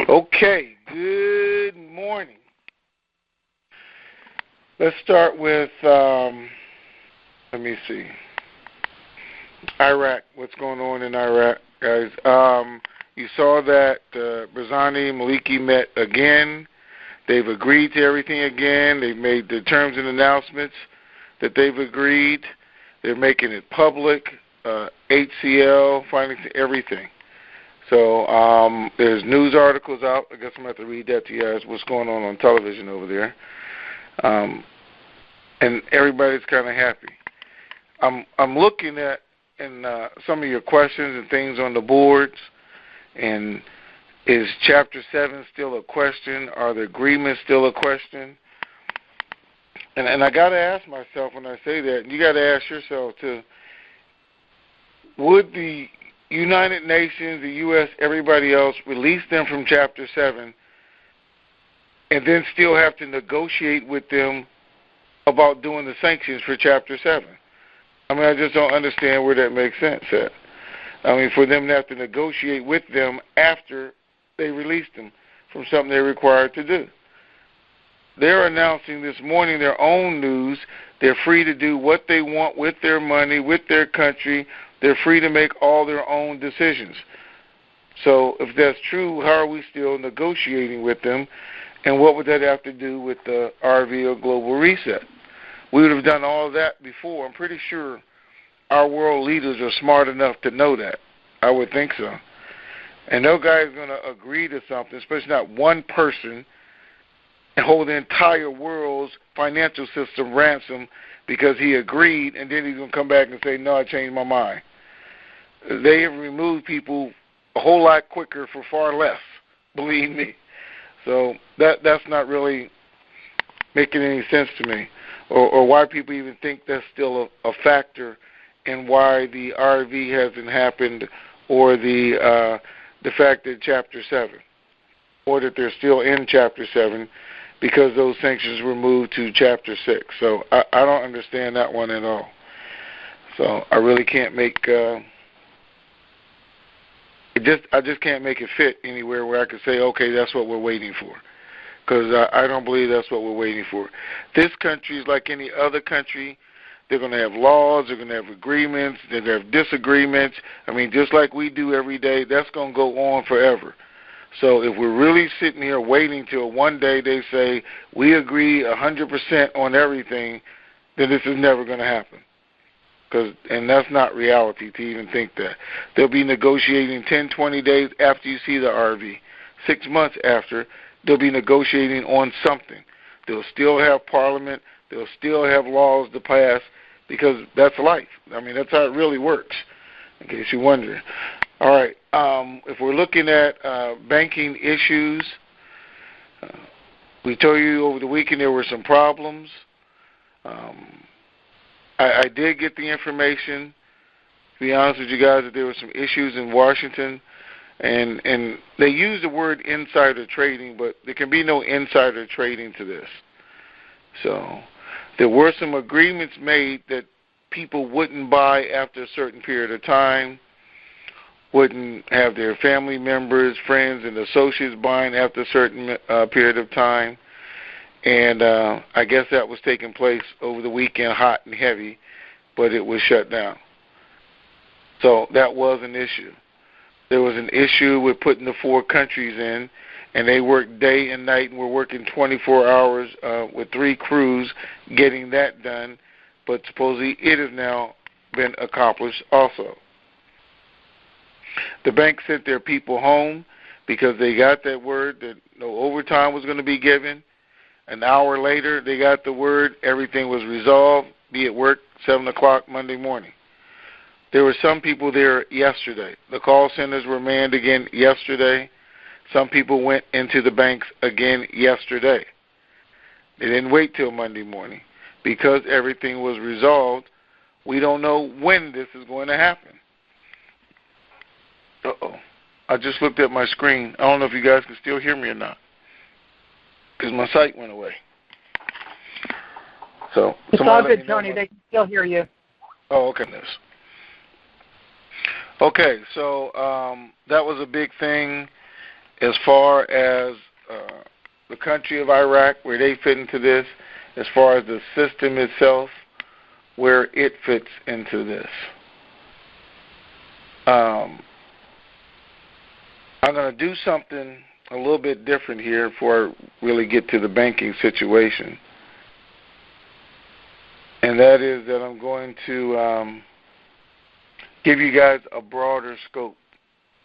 Okay, good morning. Let's start with, let me see, Iraq. What's going on in Iraq, guys? You saw that Barzani and Maliki met again. They've agreed to everything again. They've made the terms and announcements that they've agreed. They're making it public, HCL, findings, everything. So there's news articles out. I guess I'm going to have to read that to you guys, what's going on television over there. And everybody's kind of happy. I'm looking at some of your questions and things on the boards, and is Chapter 7 still a question? Are the agreements still a question? And I got to ask myself when I say that, and you got to ask yourself too, would the United Nations, the U.S., everybody else release them from Chapter 7 and then still have to negotiate with them about doing the sanctions for Chapter 7? I mean, I just don't understand where that makes sense at. I mean, for them to have to negotiate with them after they released them from something they're required to do. They're announcing this morning their own news. They're free to do what they want with their money, with their country. They're free to make all their own decisions. So if that's true, how are we still negotiating with them? And what would that have to do with the RV or global reset? We would have done all of that before. I'm pretty sure our world leaders are smart enough to know that. I would think so. And no guy is going to agree to something, especially not one person, and hold the entire world's financial system ransom because he agreed, and then he's going to come back and say, no, I changed my mind. They have removed people a whole lot quicker for far less, believe me. So that's not really making any sense to me, or why people even think that's still a factor in why the RV hasn't happened, or the fact that Chapter 7, or that they're still in Chapter 7 because those sanctions were moved to Chapter 6. So I don't understand that one at all. So I really can't make I just can't make it fit anywhere where I could say, okay, that's what we're waiting for, because I don't believe that's what we're waiting for. This country is like any other country. They're going to have laws, they're going to have agreements, they're going to have disagreements. I mean, just like we do every day, that's going to go on forever. So if we're really sitting here waiting till one day they say, we agree 100% on everything, then this is never going to happen. And that's not reality to even think that. They'll be negotiating 10, 20 days after you see the RV. 6 months after, they'll be negotiating on something. They'll still have parliament. They'll still have laws to pass, because that's life. I mean, that's how it really works, in case you're wondering. All right. If we're looking at banking issues, we told you over the weekend there were some problems. I did get the information, to be honest with you guys, that there were some issues in Washington, and they use the word insider trading, but there can be no insider trading to this. So there were some agreements made that people wouldn't buy after a certain period of time, wouldn't have their family members, friends, and associates buying after a certain period of time. And I guess that was taking place over the weekend, hot and heavy, but it was shut down. So that was an issue. There was an issue with putting the 4 countries in, and they worked day and night, and we're working 24 hours with 3 crews getting that done, but supposedly it has now been accomplished also. The bank sent their people home because they got that word that no overtime was going to be given. An hour later, they got the word everything was resolved, be at work 7 o'clock Monday morning. There were some people there yesterday. The call centers were manned again yesterday. Some people went into the banks again yesterday. They didn't wait till Monday morning. Because everything was resolved, we don't know when this is going to happen. Uh-oh. I just looked at my screen. I don't know if you guys can still hear me or not, because my site went away. So it's all good, Tony. They can still hear you. Oh, okay. Okay, so that was a big thing, as far as the country of Iraq, where they fit into this, as far as the system itself, where it fits into this. I'm going to do something a little bit different here before I really get to the banking situation. And that is that I'm going to give you guys a broader scope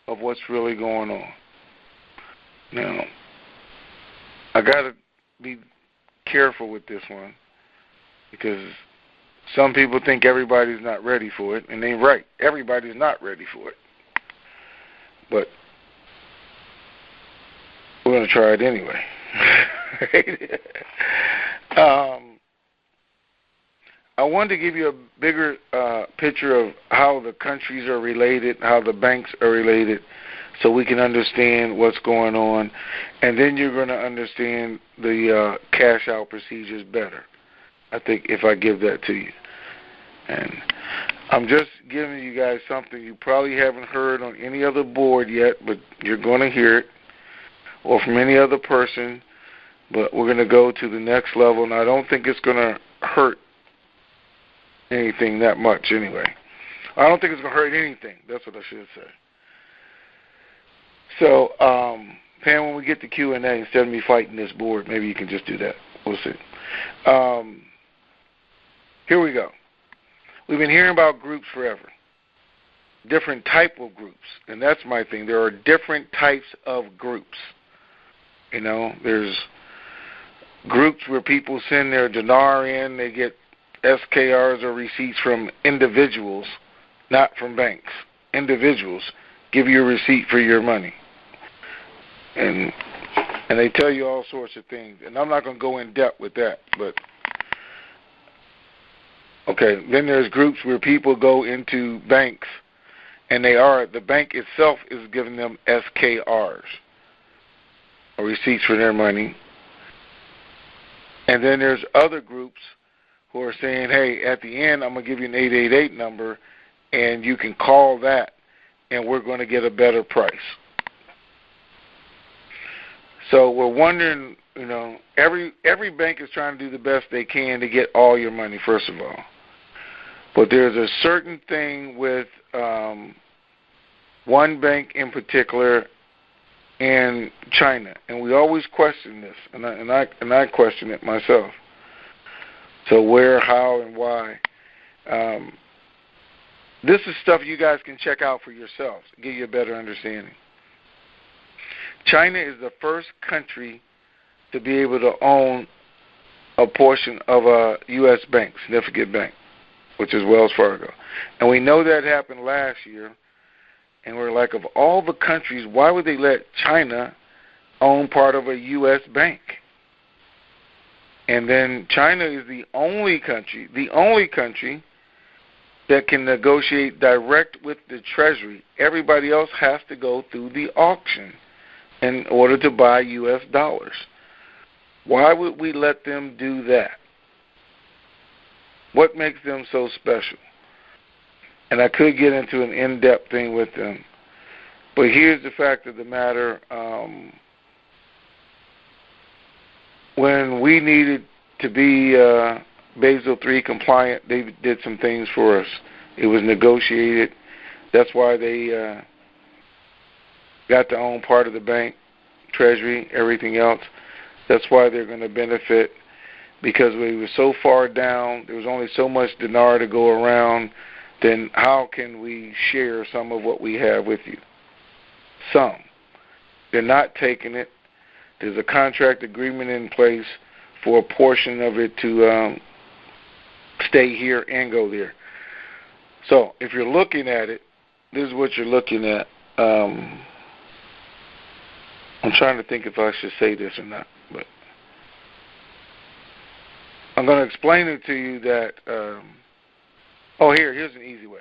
of what's really going on. Now, I got to be careful with this one because some people think everybody's not ready for it, and they're right. Everybody's not ready for it. But we're going to try it anyway. I wanted to give you a bigger picture of how the countries are related, how the banks are related, so we can understand what's going on. And then you're going to understand the cash-out procedures better, I think, if I give that to you. And I'm just giving you guys something you probably haven't heard on any other board yet, but you're going to hear it, or from any other person. But we're going to go to the next level, and I don't think it's going to hurt anything that much anyway. I don't think it's going to hurt anything. That's what I should say. So, Pam, when we get to Q&A, instead of me fighting this board, maybe you can just do that. We'll see. Here we go. We've been hearing about groups forever. Different type of groups. And that's my thing. There are different types of groups. You know, there's groups where people send their dinar in, they get SKRs or receipts from individuals, not from banks. Individuals give you a receipt for your money. And they tell you all sorts of things. And I'm not going to go in depth with that, but okay, then there's groups where people go into banks and the bank itself is giving them SKRs or receipts for their money. And then there's other groups who are saying, hey, at the end, I'm going to give you an 888 number, and you can call that, and we're going to get a better price. So we're wondering, you know, every bank is trying to do the best they can to get all your money, first of all. But there's a certain thing with one bank in particular in China, and we always question this, and I question it myself. So where, how, and why. This is stuff you guys can check out for yourselves, give you a better understanding. China is the first country to be able to own a portion of a U.S. bank, significant bank, which is Wells Fargo. And we know that happened last year, and we're like, of all the countries, why would they let China own part of a U.S. bank? And then China is the only country that can negotiate direct with the Treasury. Everybody else has to go through the auction in order to buy U.S. dollars. Why would we let them do that? What makes them so special? And I could get into an in-depth thing with them. But here's the fact of the matter. When we needed to be Basel III compliant, they did some things for us. It was negotiated. That's why they got to own part of the bank, Treasury, everything else. That's why they're going to benefit, because we were so far down, there was only so much dinar to go around, then how can we share some of what we have with you? Some. They're not taking it. There's a contract agreement in place for a portion of it to stay here and go there. So if you're looking at it, this is what you're looking at. I'm trying to think if I should say this or not, but I'm going to explain it to you that, here's an easy way.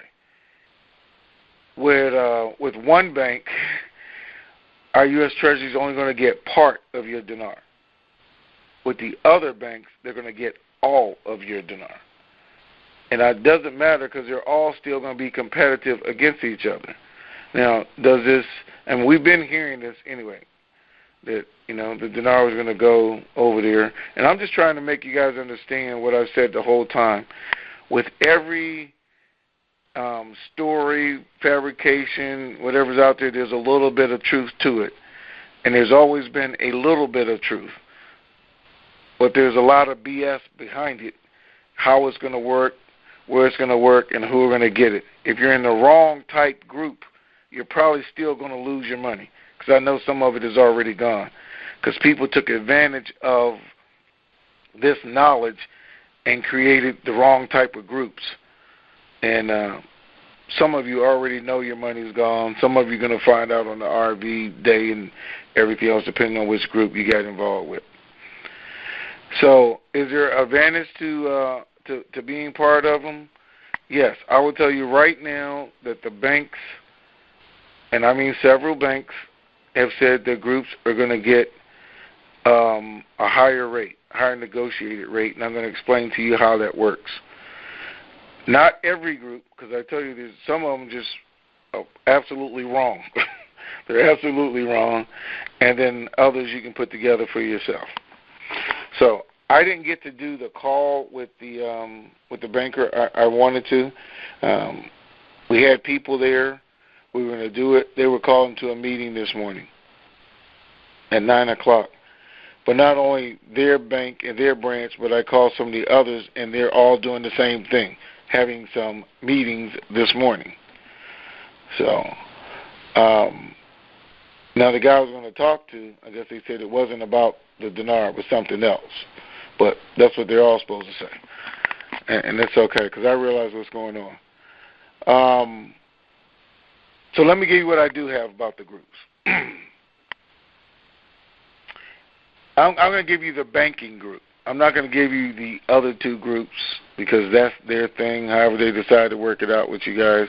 With one bank, our U.S. Treasury is only going to get part of your dinar. With the other banks, they're going to get all of your dinar. And that doesn't matter because they're all still going to be competitive against each other. Now, does this, and we've been hearing this anyway, that, the dinar was going to go over there. And I'm just trying to make you guys understand what I've said the whole time. With every story, fabrication, whatever's out there, there's a little bit of truth to it. And there's always been a little bit of truth. But there's a lot of BS behind it, how it's going to work, where it's going to work, and who are going to get it. If you're in the wrong type group, you're probably still going to lose your money, because I know some of it is already gone, because people took advantage of this knowledge and created the wrong type of groups. And some of you already know your money's gone. Some of you are going to find out on the RV day and everything else, depending on which group you got involved with. So is there advantage to being part of them? Yes. I will tell you right now that the banks, and I mean several banks, have said their groups are going to get a higher rate, higher negotiated rate, and I'm going to explain to you how that works. Not every group, because I tell you there's some of them just absolutely wrong. They're absolutely wrong, and then others you can put together for yourself. So I didn't get to do the call with the banker. I wanted to. We had people there. We were going to do it. They were calling to a meeting this morning at 9 o'clock. But not only their bank and their branch, but I called some of the others, and they're all doing the same thing, having some meetings this morning. So now the guy I was going to talk to, I guess they said it wasn't about the dinar, it was something else. But that's what they're all supposed to say. And it's okay, because I realize what's going on. So let me give you what I do have about the groups. I'm going to give you the banking group. I'm not going to give you the other two groups because that's their thing, however they decide to work it out with you guys.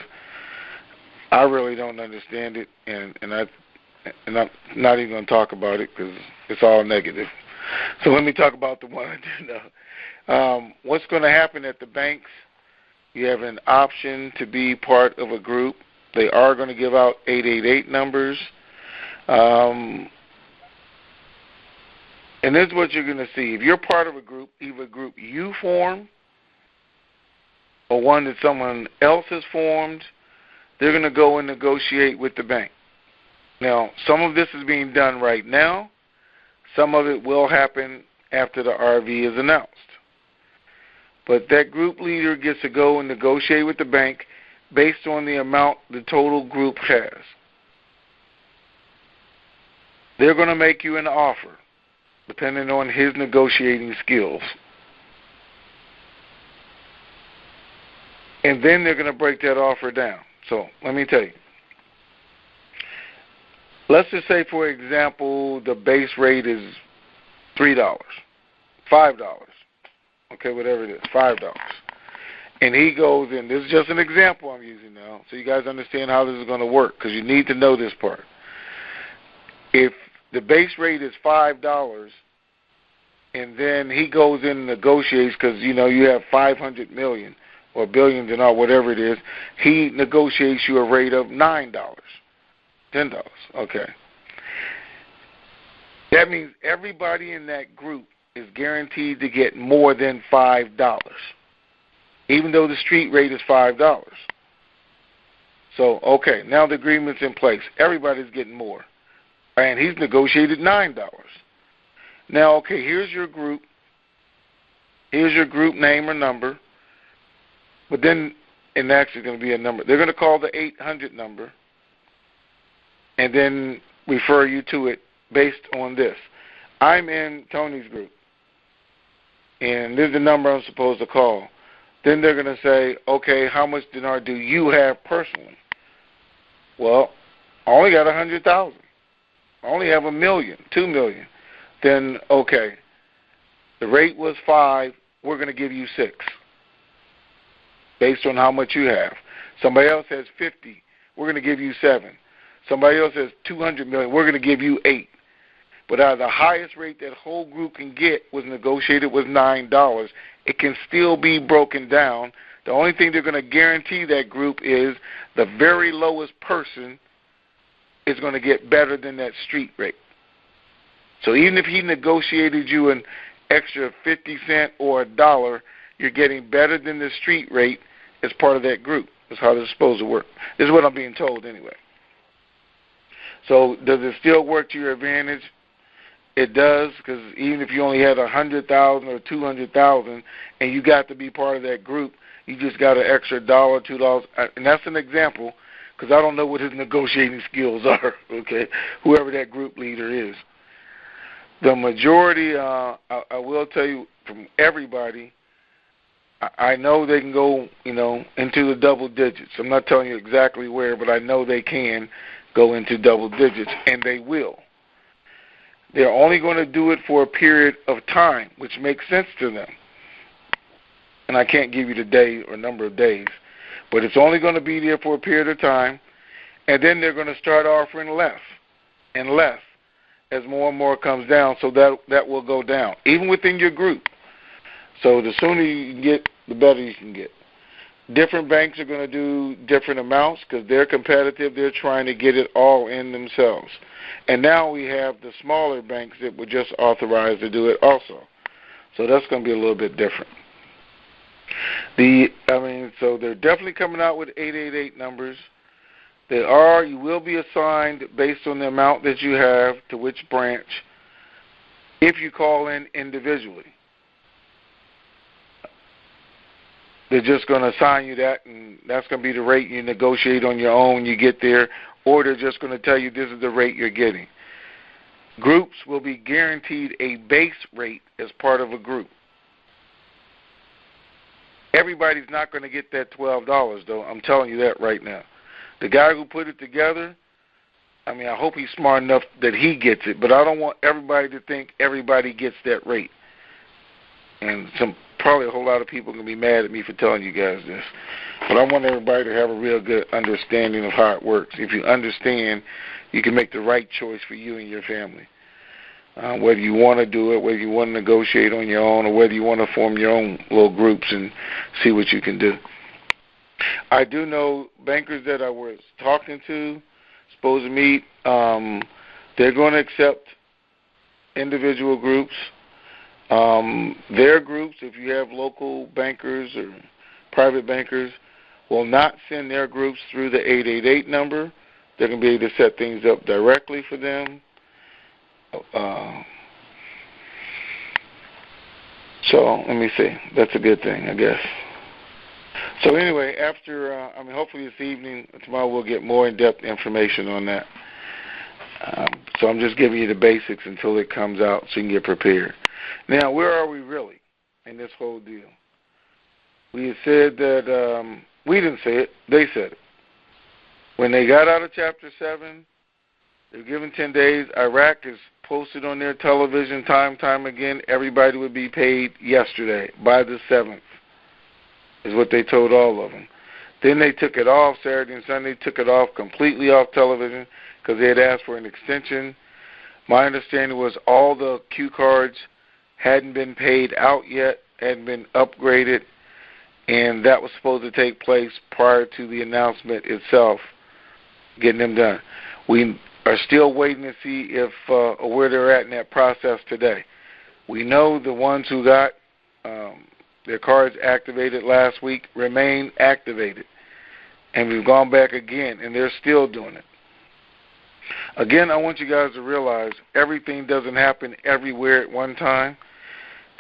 I really don't understand it, and I'm not even going to talk about it because it's all negative. So let me talk about the one I do know. What's going to happen at the banks, you have an option to be part of a group. They are going to give out 888 numbers. And this is what you're going to see. If you're part of a group, either a group you form or one that someone else has formed, they're going to go and negotiate with the bank. Now, some of this is being done right now. Some of it will happen after the RV is announced. But that group leader gets to go and negotiate with the bank based on the amount the total group has. They're going to make you an offer, depending on his negotiating skills. And then they're going to break that offer down. So let me tell you. Let's just say, for example, the base rate is $3, $5. Okay, whatever it is, $5. And he goes in. This is just an example I'm using now, so you guys understand how this is going to work, because you need to know this part. If the base rate is $5, and then he goes in and negotiates, because, you have 500 million or billions and all, whatever it is, he negotiates you a rate of $9, $10. Okay. That means everybody in that group is guaranteed to get more than $5, even though the street rate is $5. So, okay, now the agreement's in place. Everybody's getting more. And he's negotiated $9. Now, okay, here's your group. Here's your group name or number. But then, and actually going to be a number. They're going to call the 800 number and then refer you to it based on this. I'm in Tony's group, and this is the number I'm supposed to call. Then they're going to say, okay, how much dinar do you have personally? Well, I only got 100,000. I only have 1 million, 2 million. Then, okay, the rate was 5. We're going to give you 6, based on how much you have. Somebody else has 50. We're going to give you 7. Somebody else has 200 million. We're going to give you 8. But out of the highest rate that whole group can get was negotiated with $9. It can still be broken down. The only thing they're going to guarantee that group is the very lowest person is going to get better than that street rate. So even if he negotiated you an extra 50 cents or $1, you're getting better than the street rate as part of that group. That's how this is supposed to work. This is what I'm being told anyway. So does it still work to your advantage? It does, because even if you only had 100,000 or 200,000 and you got to be part of that group, you just got an extra $1, $2, and that's an example, because I don't know what his negotiating skills are, okay, whoever that group leader is. The majority, I will tell you from everybody, I know they can go, into the double digits. I'm not telling you exactly where, but I know they can go into double digits, and they will. They're only going to do it for a period of time, which makes sense to them. And I can't give you the day or number of days, but it's only going to be there for a period of time, and then they're going to start offering less and less as more and more comes down, so that will go down, even within your group. So the sooner you can get, the better you can get. Different banks are going to do different amounts because they're competitive. They're trying to get it all in themselves. And now we have the smaller banks that were just authorized to do it also. So that's going to be a little bit different. So they're definitely coming out with 888 numbers. You will be assigned based on the amount that you have to which branch if you call in individually. They're just going to assign you that, and that's going to be the rate you negotiate on your own when you get there, or they're just going to tell you this is the rate you're getting. Groups will be guaranteed a base rate as part of a group. Everybody's not going to get that $12, though. I'm telling you that right now. The guy who put it together, I hope he's smart enough that he gets it, but I don't want everybody to think everybody gets that rate. And probably a whole lot of people are going to be mad at me for telling you guys this. But I want everybody to have a real good understanding of how it works. If you understand, you can make the right choice for you and your family. Whether you want to do it, whether you want to negotiate on your own, or whether you want to form your own little groups and see what you can do. I do know bankers that I was talking to, supposed to meet, they're going to accept individual groups. Their groups, if you have local bankers or private bankers, will not send their groups through the 888 number. They're going to be able to set things up directly for them. So let me see. That's a good thing, I guess. So anyway, after, hopefully this evening, tomorrow we'll get more in-depth information on that. So I'm just giving you the basics until it comes out so you can get prepared. Now, where are we really in this whole deal? We had said that, we didn't say it, they said it. When they got out of Chapter 7, they were given 10 days. Iraq is posted on their television time again. Everybody would be paid yesterday by the 7th, is what they told all of them. Then they took it off Saturday and Sunday, took it off completely off television because they had asked for an extension. My understanding was all the Q cards hadn't been paid out yet, hadn't been upgraded, and that was supposed to take place prior to the announcement itself, getting them done. We are still waiting to see if where they're at in that process today. We know the ones who got their cards activated last week remain activated, and we've gone back again, and they're still doing it. Again, I want you guys to realize everything doesn't happen everywhere at one time,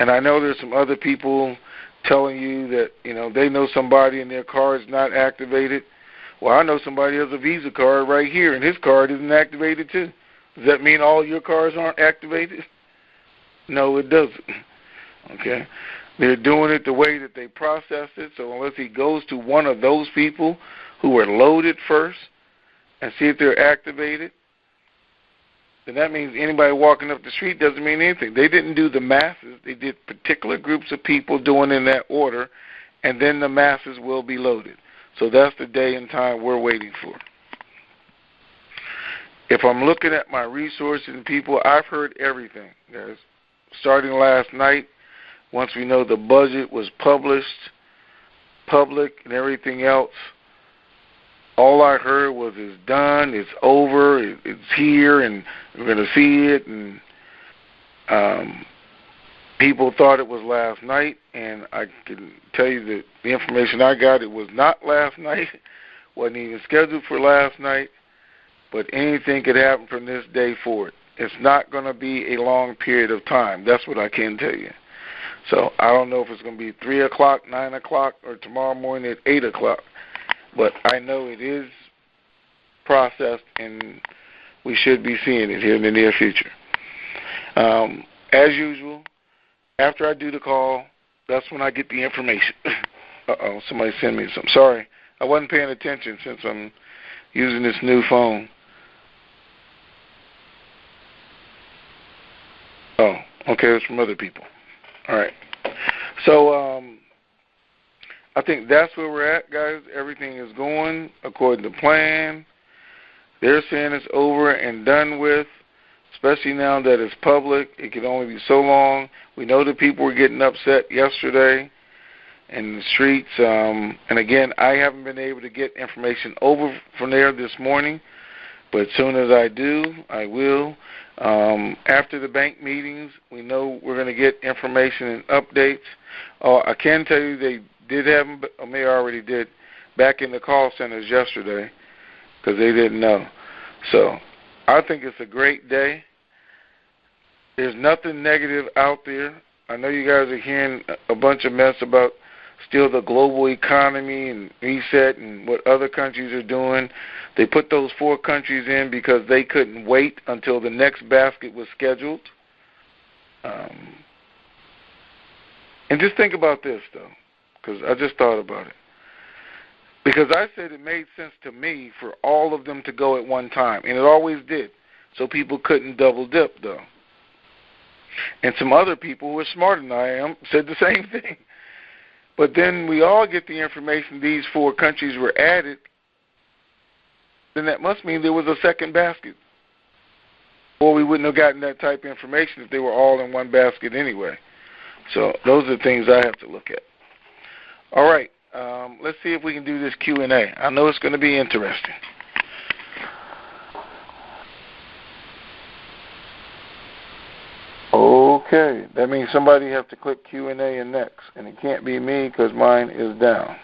and I know there's some other people telling you that, they know somebody and their card's not activated. Well, I know somebody has a Visa card right here, and his card isn't activated too. Does that mean all your cards aren't activated? No, it doesn't. Okay? They're doing it the way that they process it, so unless he goes to one of those people who are loaded first and see if they're activated, then that means anybody walking up the street doesn't mean anything. They didn't do the masses. They did particular groups of people doing in that order, and then the masses will be loaded. So that's the day and time we're waiting for. If I'm looking at my resources and people, I've heard everything, guys. Starting last night, once we know the budget was published, public, and everything else, all I heard was it's done, it's over, it's here, and we're going to see it. And People thought it was last night, and I can tell you that the information I got, it was not last night. Wasn't even scheduled for last night, but anything could happen from this day forward. It's not going to be a long period of time. That's what I can tell you. So I don't know if it's going to be 3 o'clock, 9 o'clock, or tomorrow morning at 8 o'clock, but I know it is processed, and we should be seeing it here in the near future. As usual, after I do the call, that's when I get the information. Uh-oh, somebody sent me some. Sorry, I wasn't paying attention since I'm using this new phone. Oh, okay, it's from other people. All right. So I think that's where we're at, guys. Everything is going according to plan. They're saying it's over and done with. Especially now that it's public, it can only be so long. We know that people were getting upset yesterday in the streets. And again, I haven't been able to get information over from there this morning, but as soon as I do, I will. After the bank meetings, we know we're going to get information and updates. I can tell you they did have them, or maybe already did, back in the call centers yesterday because they didn't know. So I think it's a great day. There's nothing negative out there. I know you guys are hearing a bunch of mess about still the global economy and reset and what other countries are doing. They put those 4 countries in because they couldn't wait until the next basket was scheduled. And just think about this, though, because I just thought about it. Because I said it made sense to me for all of them to go at one time, and it always did, so people couldn't double dip, though. And some other people who are smarter than I am said the same thing. But then we all get the information these 4 countries were added, then that must mean there was a second basket. Or we wouldn't have gotten that type of information if they were all in one basket anyway. So those are the things I have to look at. All right. Let's see if we can do this Q&A. I know it's going to be interesting. Okay. That means somebody have to click Q&A and next, and it can't be me because mine is down.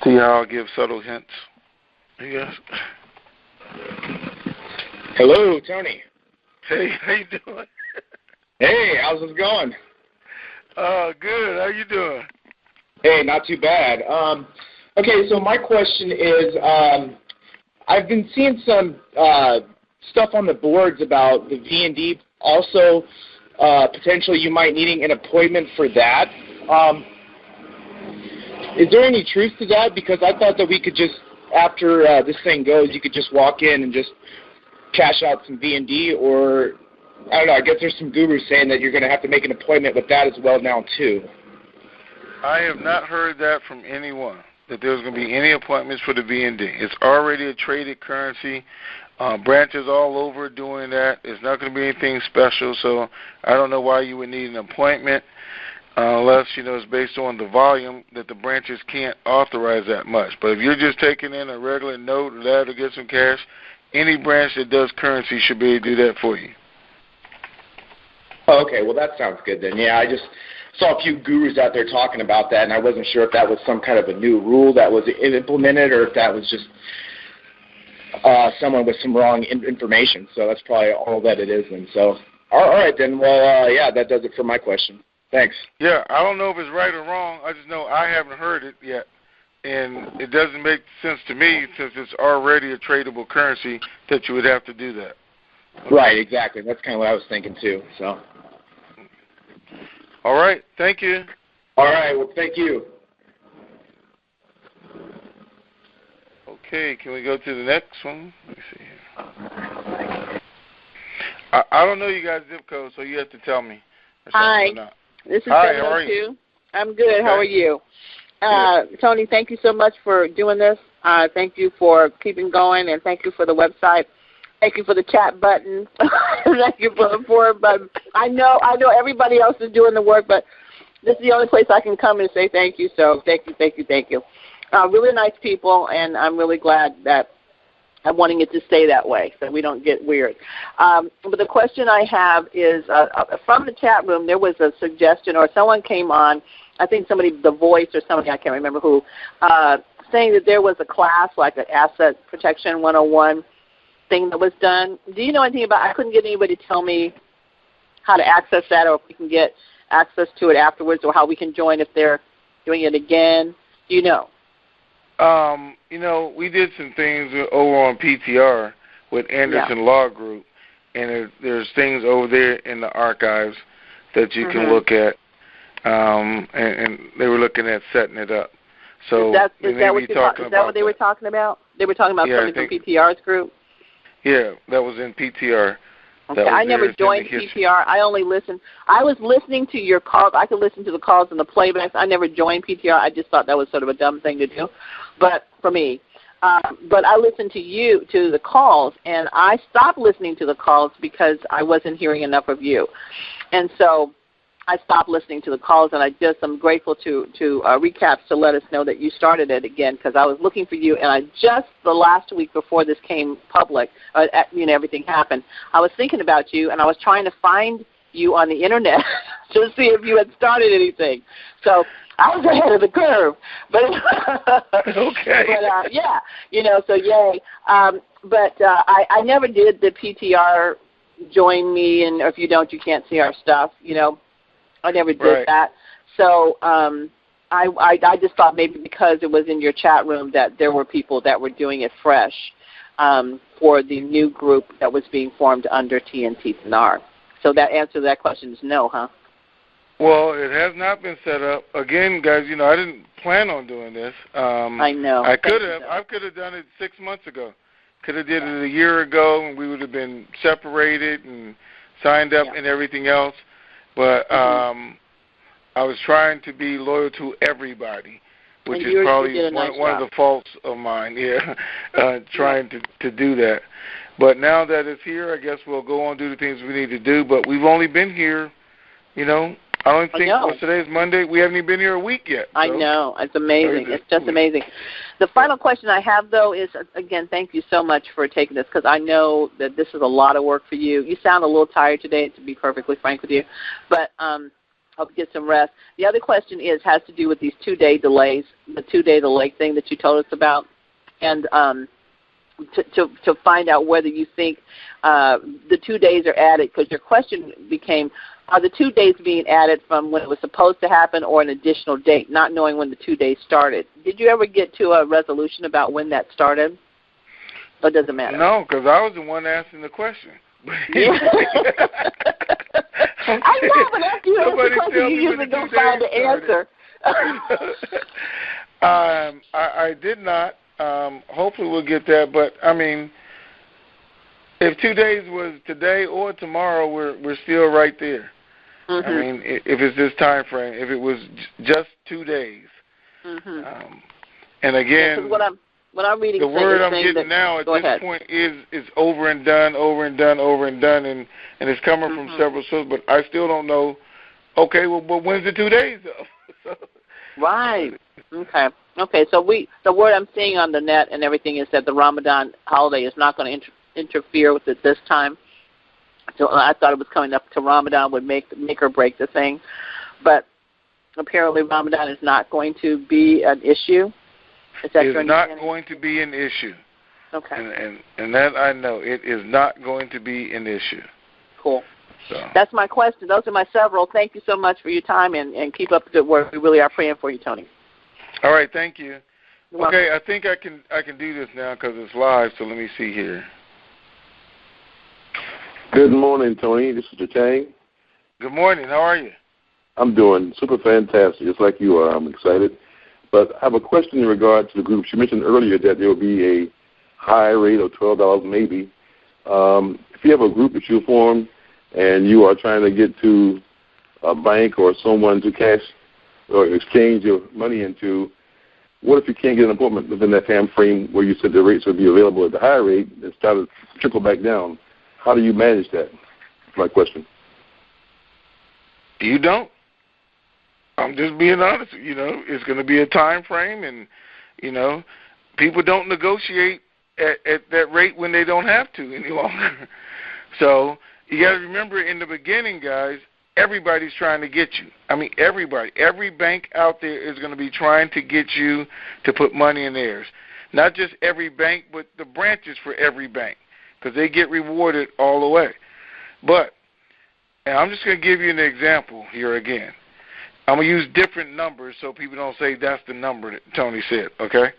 See how I'll give subtle hints? Yes. Hello, Tony. Hey, how you doing? Hey, how's this going? Good. How you doing? Hey, not too bad. Okay, so my question is, I've been seeing some stuff on the boards about the V&D. Also, potentially you might needing an appointment for that. Is there any truth to that? Because I thought that we could just, after this thing goes, you could just walk in and just cash out some V&D, or I don't know, I guess there's some gurus saying that you're going to have to make an appointment with that as well now, too. I have not heard that from anyone, that there's going to be any appointments for the V&D. It's already a traded currency. Branches all over doing that. It's not going to be anything special, so I don't know why you would need an appointment unless, it's based on the volume that the branches can't authorize that much. But if you're just taking in a regular note or that to get some cash, any branch that does currency should be able to do that for you. Oh, okay, well, that sounds good then. Yeah, I just saw a few gurus out there talking about that, and I wasn't sure if that was some kind of a new rule that was implemented or if that was just someone with some wrong information. So that's probably all that it is. And so, all right then. Well, yeah, that does it for my question. Thanks. Yeah, I don't know if it's right or wrong. I just know I haven't heard it yet. And it doesn't make sense to me since it's already a tradable currency that you would have to do that. Okay. Right, exactly. That's kind of what I was thinking too. So. All right. Thank you. All right. Well, thank you. Okay. Can we go to the next one? Let me see here. I don't know you guys' zip code, so you have to tell me. Hi. This is Hi, how are you? I'm good. Okay. How are you? Good. Tony, thank you so much for doing this. Thank you for keeping going, and thank you for the website. Thank you for the chat button. Thank you for it. But I know everybody else is doing the work, but this is the only place I can come and say thank you. So thank you. Really nice people, and I'm really glad that I'm wanting it to stay that way so we don't get weird. But the question I have is, from the chat room, there was a suggestion, or someone came on, I think somebody, The Voice or somebody, I can't remember who, saying that there was a class, like an Asset Protection 101 thing that was done. Do you know anything about it? I couldn't get anybody to tell me how to access that, or if we can get access to it afterwards, or how we can join if they're doing it again. Do you know? We did some things over on PTR with Anderson Law Group, and there's things over there in the archives that you can look at, and they were looking at setting it up. So is that what they were talking about? They were talking about something from PTR's group? Yeah, that was in PTR. Okay, I never joined PTR. I only listened. I was listening to your calls. I could listen to the calls and the playbacks. I never joined PTR. I just thought that was sort of a dumb thing to do, but for me. But I listened to the calls, and I stopped listening to the calls because I wasn't hearing enough of you. And so I stopped listening to the calls, and I'm grateful to Recaps to let us know that you started it again, because I was looking for you, and the last week before this came public, everything happened, I was thinking about you, and I was trying to find you on the Internet to see if you had started anything. So I was ahead of the curve. But okay. But, so yay. But I never did the PTR join me, and if you don't, you can't see our stuff, I never did that. So I just thought maybe because it was in your chat room that there were people that were doing it fresh for the new group that was being formed under Tnt Cc. So that answer to that question is no, huh? Well, it has not been set up. Again, guys, I didn't plan on doing this. I know. I could have done it 6 months ago. Could have did it a year ago, and we would have been separated and signed up and everything else. But I was trying to be loyal to everybody, which is probably one of the faults of mine, trying to do that. But now that it's here, I guess we'll go on and do the things we need to do. But we've only been here, I don't think today's Monday. We haven't even been here a week yet. So. I know. It's amazing. It's just amazing. The final question I have, though, is, again, thank you so much for taking this, because I know that this is a lot of work for you. You sound a little tired today, to be perfectly frank with you, but hope you get some rest. The other question has to do with these 2-day delays, the 2-day delay thing that you told us about, and to find out whether you think the 2 days are added, because your question became, are the 2 days being added from when it was supposed to happen or an additional date, not knowing when the 2 days started? Did you ever get to a resolution about when that started? Or does it matter? No, because I was the one asking the question. Yeah. I know, but after you ask the question, you usually don't find the answer. I did not. Hopefully we'll get that, but if 2 days was today or tomorrow, we're still right there. Mm-hmm. If it's this time frame, if it was just 2 days, and again, what I'm reading, the word I'm getting now at this point is over and done, and it's coming from several sources, but I still don't know. Okay, well, but when's the 2 days though? Right. Okay. So the word I'm seeing on the net and everything is that the Ramadan holiday is not going to interfere with it this time. So I thought it was coming up to Ramadan would make or break the thing, but apparently Ramadan is not going to be an issue. Is that it's not going to be an issue. Okay. And that I know, it is not going to be an issue. Cool. So. That's my question. Those are my several. Thank you so much for your time, and keep up the good work. We really are praying for you, Tony. All right, thank you. You're okay, welcome. I think I can do this now because it's live, so let me see here. Good morning, Tony. This is Jatang. Good morning. How are you? I'm doing super fantastic, just like you are. I'm excited. But I have a question in regard to the groups. You mentioned earlier that there will be a high rate of $12 maybe. If you have a group that you form and you are trying to get to a bank or someone to cash or exchange your money into, what if you can't get an appointment within that time frame where you said the rates would be available at the high rate and start to trickle back down? How do you manage that? That's my question. You don't. I'm just being honest. It's going to be a time frame, and people don't negotiate at that rate when they don't have to any longer. So you got to remember, in the beginning, guys, everybody's trying to get you. I mean, everybody. Every bank out there is going to be trying to get you to put money in theirs. Not just every bank, but the branches for every bank, because they get rewarded all the way. But, and I'm just going to give you an example here again. I'm going to use different numbers so people don't say that's the number that Tony said, okay?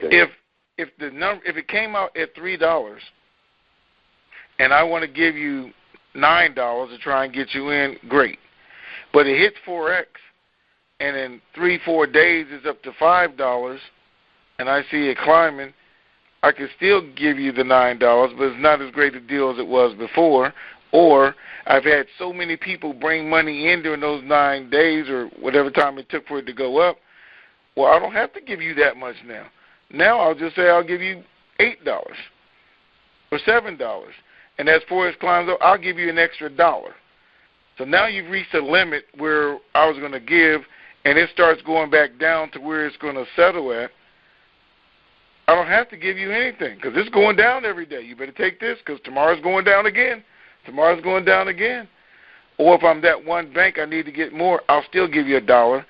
If it came out at $3 and I want to give you $9 to try and get you in, great. But it hits 4X, and in 3-4 days it's up to $5, and I see it climbing, I can still give you the $9, but it's not as great a deal as it was before. Or I've had so many people bring money in during those 9 days or whatever time it took for it to go up, well, I don't have to give you that much now. Now I'll just say I'll give you $8 or $7. And as far as climbs up, I'll give you an extra $1. So now you've reached a limit where I was going to give, and it starts going back down to where it's going to settle at. I don't have to give you anything because it's going down every day. You better take this because tomorrow's going down again. Tomorrow's going down again. Or if I'm that one bank I need to get more, I'll still give you $1.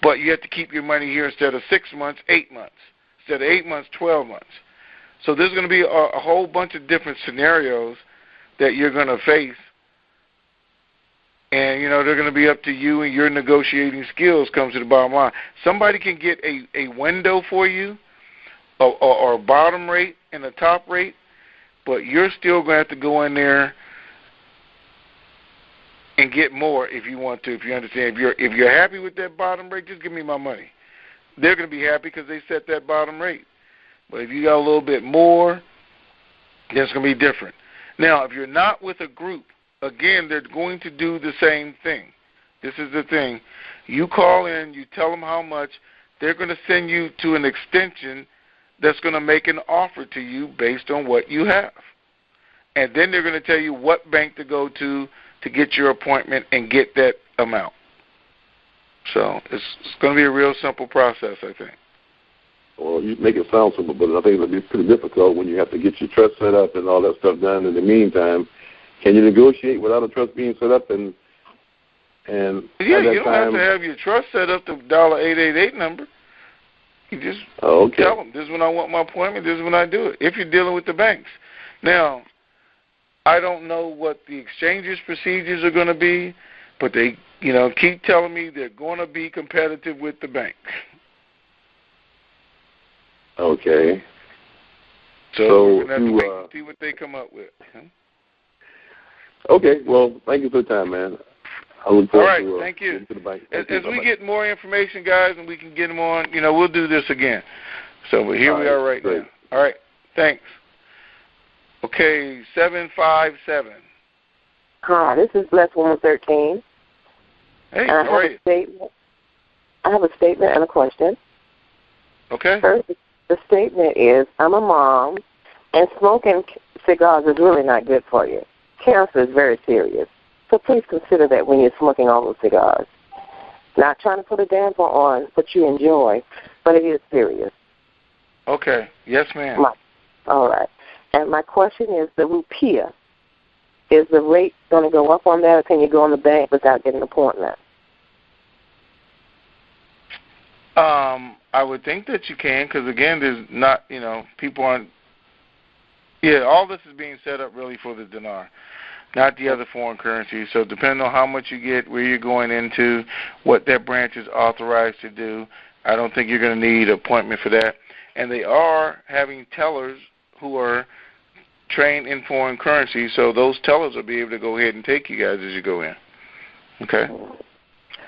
But you have to keep your money here instead of 6 months, 8 months. Instead of 8 months, 12 months. So there's going to be a whole bunch of different scenarios that you're going to face. And, you know, they're going to be up to you and your negotiating skills comes to the bottom line. Somebody can get a window for you or a bottom rate and a top rate, but you're still going to have to go in there and get more if you want to, if you understand. If you're happy with that bottom rate, just give me my money. They're going to be happy because they set that bottom rate. But if you got a little bit more, then it's going to be different. Now, if you're not with a group, again, they're going to do the same thing. This is the thing. You call in, you tell them how much, they're going to send you to an extension that's going to make an offer to you based on what you have. And then they're going to tell you what bank to go to get your appointment and get that amount. So it's going to be a real simple process, I think. Well, you make it sound simple, but I think it'll be pretty difficult when you have to get your trust set up and all that stuff done. In the meantime, can you negotiate without a trust being set up? And yeah, you don't have to have your trust set up to $888 number. You just tell them, this is when I want my appointment, this is when I do it, if you're dealing with the banks. Now, I don't know what the exchanges procedures are going to be, but they, keep telling me they're going to be competitive with the bank. Okay. So we're going to have to wait and see what they come up with. Okay. Well, thank you for the time, man. I look forward to thank you. To the bank. As we get more information, guys, and we can get them on, we'll do this again. So here we are right now. All right. Thanks. Okay, 757. Hi, this is Blessed Woman 13. Hey, how are you? I have a statement and a question. Okay. First, the statement is, I'm a mom, and smoking cigars is really not good for you. Cancer is very serious. So please consider that when you're smoking all those cigars. Not trying to put a damper on what you enjoy, but it is serious. Okay. Yes, ma'am. All right. And my question is, the rupiah, is the rate going to go up on that, or can you go on the bank without getting an appointment? I would think that you can, because, again, there's not, people aren't, all this is being set up really for the dinar, not the other foreign currencies. So depending on how much you get, where you're going into, what that branch is authorized to do, I don't think you're going to need an appointment for that. And they are having tellers who are trained in foreign currency, so those tellers will be able to go ahead and take you guys as you go in. Okay?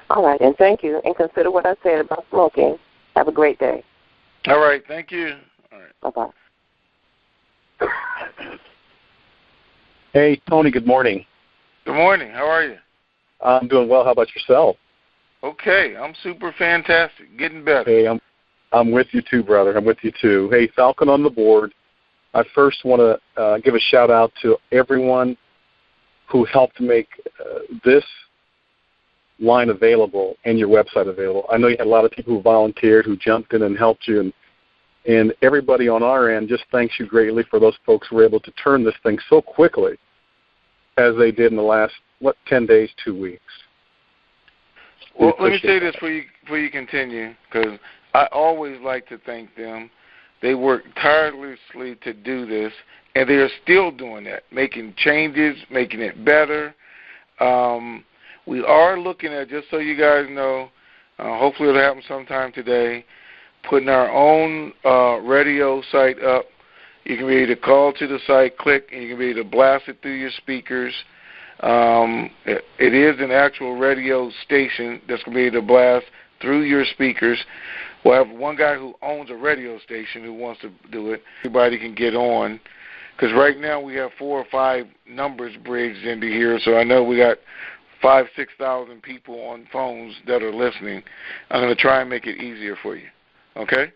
All right, and thank you. And consider what I said about smoking. Have a great day. All right, thank you. All right. Bye-bye. Hey, Tony, good morning. Good morning. How are you? I'm doing well. How about yourself? Okay, I'm super fantastic. Getting better. Hey, I'm with you too, brother. I'm with you too. Hey, Falcon on the board. I first want to give a shout-out to everyone who helped make this line available and your website available. I know you had a lot of people who volunteered, who jumped in and helped you, And everybody on our end just thanks you greatly for those folks who were able to turn this thing so quickly as they did in the last, 10 days, 2 weeks. Well, let me say this before you continue, because I always like to thank them. They worked tirelessly to do this, and they're still doing that, making changes, making it better. We are looking at, just so you guys know, hopefully it'll happen sometime today, putting our own radio site up. You can be able to call to the site, click, and you can be able to blast it through your speakers. It is an actual radio station that's going to be able to blast through your speakers. We'll have one guy who owns a radio station who wants to do it. Everybody can get on, because right now we have 4 or 5 numbers bridged into here, so I know we got 5,000-6,000 people on phones that are listening. I'm going to try and make it easier for you. Okay?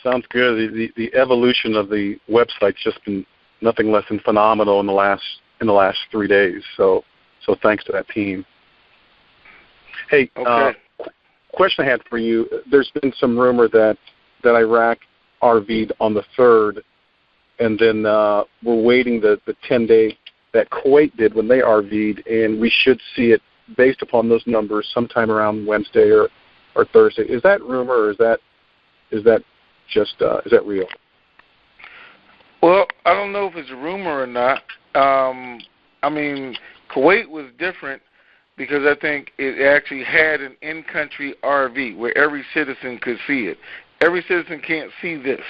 Sounds good. The evolution of the website's just been nothing less than phenomenal in the last 3 days. So thanks to that team. Hey, okay. Question I had for you. There's been some rumor that Iraq RV'd on the 3rd, and then we're waiting the 10-day that Kuwait did when they RV'd, and we should see it based upon those numbers sometime around Wednesday or Thursday. Is that rumor, or is that real? Well, I don't know if it's a rumor or not. I mean, Kuwait was different because I think it actually had an in-country RV where every citizen could see it. Every citizen can't see this.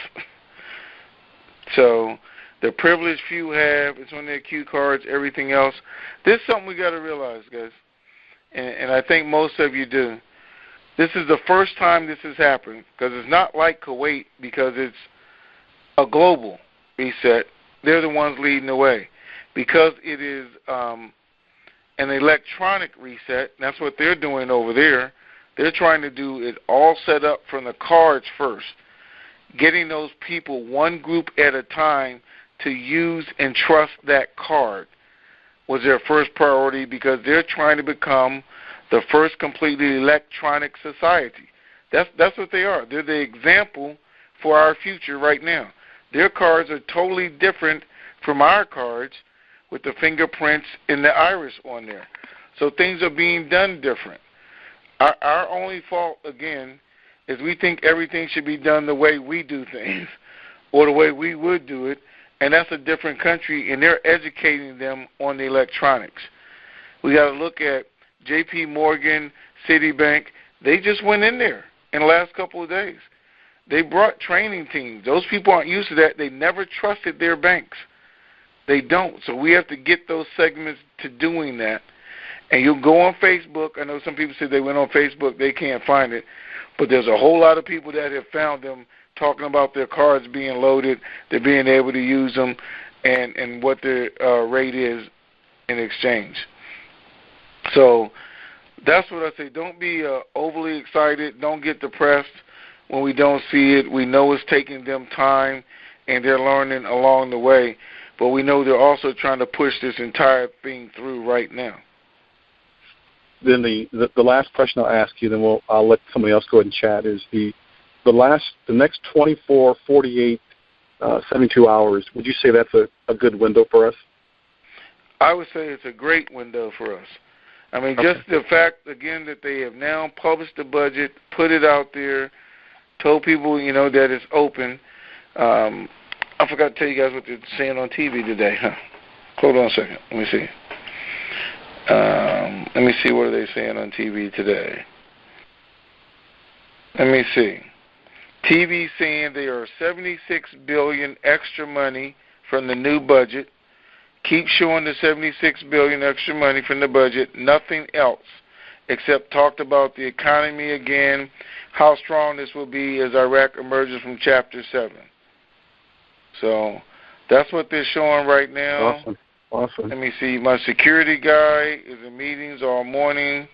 So the privileged few have, it's on their cue cards, everything else. This is something we got to realize, guys, and I think most of you do. This is the first time this has happened, because it's not like Kuwait, because it's a global reset. They're the ones leading the way. Because it is an electronic reset, that's what they're doing over there. They're trying to do it all set up from the cards first, getting those people one group at a time to use and trust that card was their first priority, because they're trying to become the first completely electronic society. That's what they are. They're the example for our future right now. Their cards are totally different from our cards with the fingerprints and the iris on there. So things are being done different. Our only fault, again, is we think everything should be done the way we do things or the way we would do it, and that's a different country, and they're educating them on the electronics. We got to look at J.P. Morgan, Citibank. They just went in there in the last couple of days. They brought training teams. Those people aren't used to that. They never trusted their banks. They don't. So we have to get those segments to doing that. And you'll go on Facebook. I know some people say they went on Facebook. They can't find it. But there's a whole lot of people that have found them talking about their cards being loaded, they're being able to use them, and what their rate is in exchange. So that's what I say. Don't be overly excited. Don't get depressed when we don't see it. We know it's taking them time, and they're learning along the way. But we know they're also trying to push this entire thing through right now. Then the last question I'll ask you, then I'll let somebody else go ahead and chat, is the next 24, 48, 72 hours. Would you say that's a good window for us? I would say it's a great window for us. I mean, okay. Just the fact, again, that they have now published the budget, put it out there, told people, that it's open. I forgot to tell you guys what they're saying on TV today. Hold on a second. Let me see. Let me see what are they saying on TV today. Let me see. TV saying there are $76 billion extra money from the new budget. Keep showing the $76 billion extra money from the budget. Nothing else except talked about the economy again, how strong this will be as Iraq emerges from Chapter 7. So that's what they're showing right now. Awesome. Let me see. My security guy is in meetings all morning.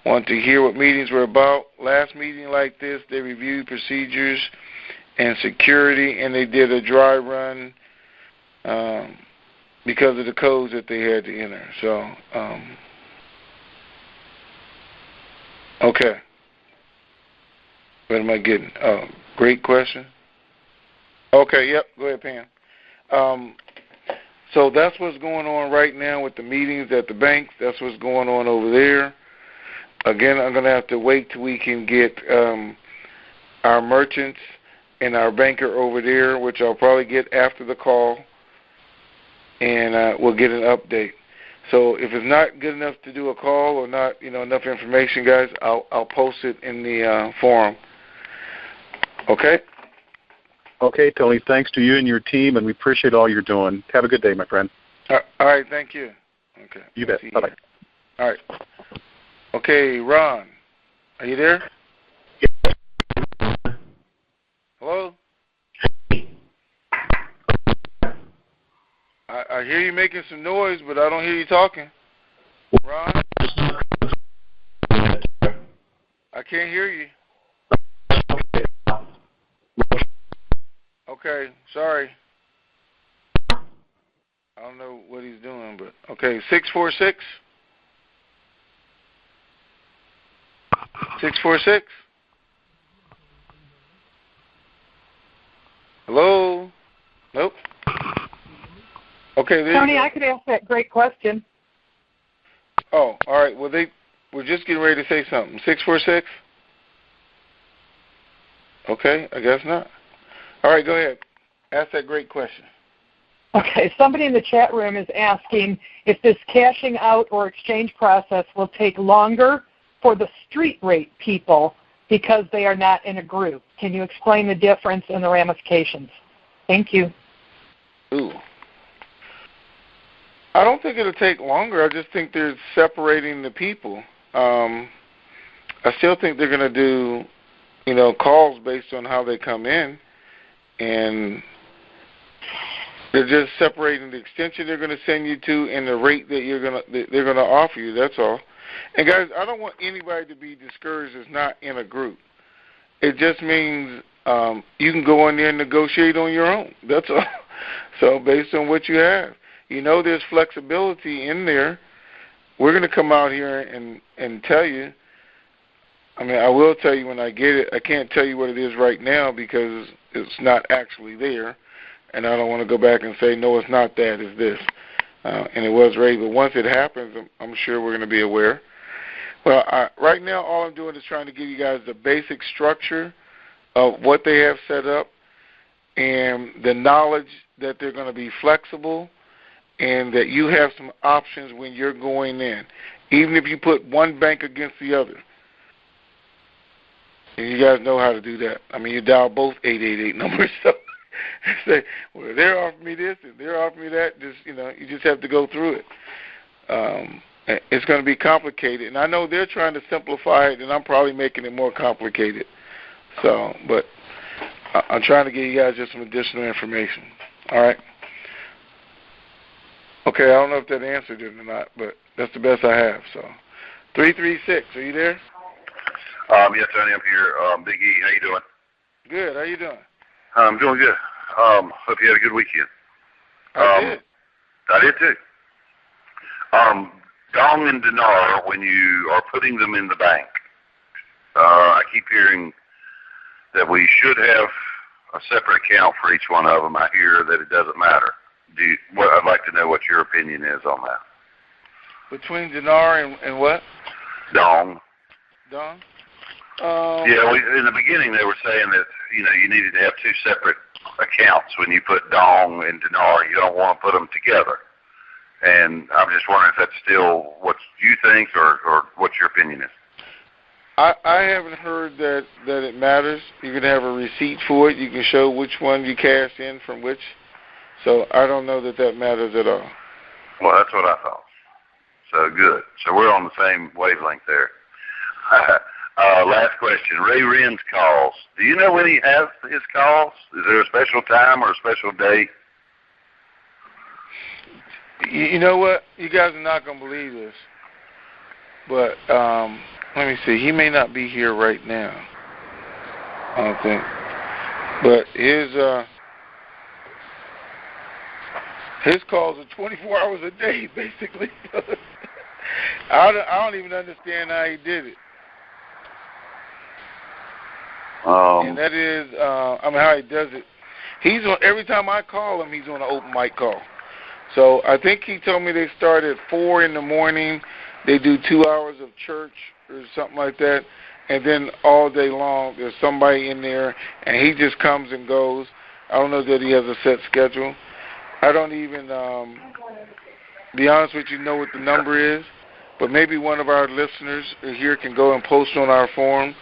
Want to hear what meetings were about. Last meeting like this, they reviewed procedures and security, and they did a dry run because of the codes that they had to enter. So, okay. What am I getting? Oh, great question. Okay, yep. Go ahead, Pam. So that's what's going on right now with the meetings at the banks. That's what's going on over there. Again, I'm going to have to wait till we can get our merchants and our banker over there, which I'll probably get after the call, and we'll get an update. So if it's not good enough to do a call or not, enough information, guys, I'll post it in the forum. Okay? Okay, Tony, thanks to you and your team, and we appreciate all you're doing. Have a good day, my friend. All right, thank you. Okay. You bet. Bye-bye. All right. Okay, Ron, are you there? Hello? I hear you making some noise, but I don't hear you talking. Ron? I can't hear you. Okay, sorry. I don't know what he's doing, but okay, 646? 646? Hello? Nope. Okay, Tony, I could ask that great question. Oh, all right. Well, we're just getting ready to say something. 646? Okay, I guess not. All right, go ahead. Ask that great question. Okay, somebody in the chat room is asking if this cashing out or exchange process will take longer for the street rate people because they are not in a group. Can you explain the difference and the ramifications? Thank you. Ooh. I don't think it'll take longer. I just think they're separating the people. I still think they're going to do, calls based on how they come in, and they're just separating the extension they're going to send you to and the rate that they're going to offer you. That's all. And guys, I don't want anybody to be discouraged that's not in a group. It just means you can go in there and negotiate on your own. That's all. So based on what you have. There's flexibility in there. We're going to come out here and tell you. I mean, I will tell you when I get it. I can't tell you what it is right now because it's not actually there. And I don't want to go back and say, no, it's not that, it's this. And it was raised. But once it happens, I'm sure we're going to be aware. Well, right now, all I'm doing is trying to give you guys the basic structure of what they have set up and the knowledge that they're going to be flexible and that you have some options when you're going in, even if you put one bank against the other. And you guys know how to do that. I mean, you dial both 888 numbers. So say, well, they're offering me this and they're offering me that. Just you just have to go through it. It's going to be complicated, and I know they're trying to simplify it, and I'm probably making it more complicated. So, but I'm trying to give you guys just some additional information. All right. Okay, I don't know if that answered it or not, but that's the best I have. So, 336, are you there? Yes, Tony, I'm here. Big E, how you doing? Good. How you doing? I'm doing good. Hope you had a good weekend. I did. I did too. Dong and dinar, when you are putting them in the bank, I keep hearing that we should have a separate account for each one of them. I hear that it doesn't matter. I'd like to know what your opinion is on that. Between dinar and what? Dong. Dong? Yeah, in the beginning they were saying that, you needed to have two separate accounts when you put dong and dinar. You don't want to put them together. And I'm just wondering if that's still what you think or what your opinion is. I haven't heard that it matters. You can have a receipt for it. You can show which one you cashed in from which. So I don't know that matters at all. Well, that's what I thought. So good. So we're on the same wavelength there. Last question. Ray Ren's calls. Do you know when he has his calls? Is there a special time or a special date? You know what? You guys are not going to believe this. But let me see. He may not be here right now, I don't think. But his calls are 24 hours a day, basically. I don't even understand how he did it. And that is, how he does it. He's on every time I call him. He's on an open mic call. So I think he told me they start at 4 in the morning. They do 2 hours of church or something like that, and then all day long there's somebody in there, and he just comes and goes. I don't know that he has a set schedule. I don't even, be honest with you, know what the number is, but maybe one of our listeners here can go and post on our forum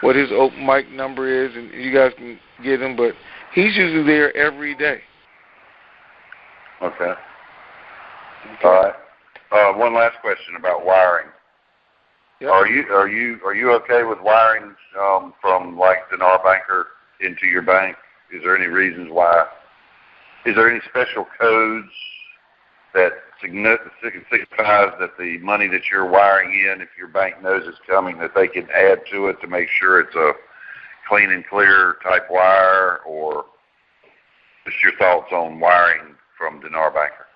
what his open mic number is, and you guys can get him, but he's usually there every day. Okay. All right. One last question about wiring. Yep. Are you okay with wiring from like Dinar Banker into your bank? Is there any reasons why? Is there any special codes that signifies that the money that you're wiring in, if your bank knows it's coming, that they can add to it to make sure it's a clean and clear type wire, or just your thoughts on wiring from Dinar Banker?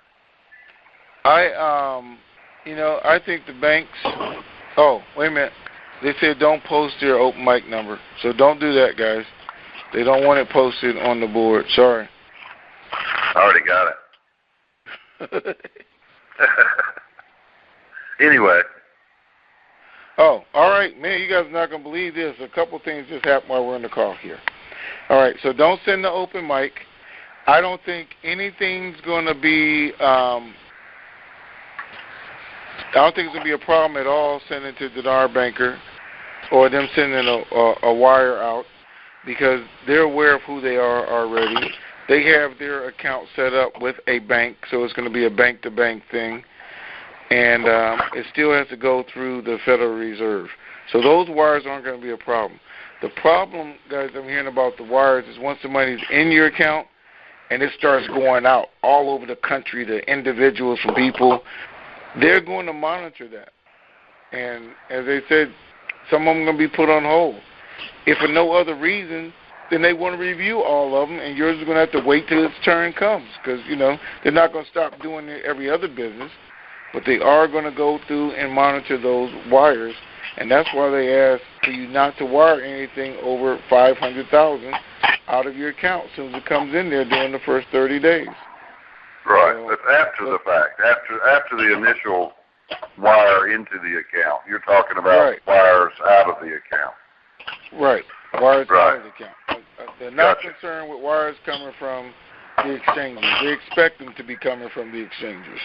I think the banks. Oh, wait a minute. They said don't post their open mic number, so don't do that, guys. They don't want it posted on the board. Sorry. I already got it. Anyway. Oh, all right. Man, you guys are not going to believe this. A couple things just happened while we're on the call here. All right, so don't send the open mic. I don't think anything's going to be I don't think it's going to be a problem at all sending to Dinar Banker or them sending a wire out, because they're aware of who they are already. They have their account set up with a bank, so it's going to be a bank-to-bank thing, and it still has to go through the Federal Reserve. So those wires aren't going to be a problem. The problem, guys, I'm hearing about the wires is once the money's in your account and it starts going out all over the country to individuals, from people, they're going to monitor that. And as they said, some of them are going to be put on hold. If for no other reason, then they want to review all of them, and yours is going to have to wait till its turn comes, because, they're not going to stop doing every other business, but they are going to go through and monitor those wires, and that's why they ask for you not to wire anything over $500,000 out of your account as soon as it comes in there during the first 30 days. Right. So, that's after the fact, after the initial wire into the account. You're talking about wires out of the account. Right. Wires out of the account. They're not concerned with wires coming from the exchanges. They expect them to be coming from the exchanges.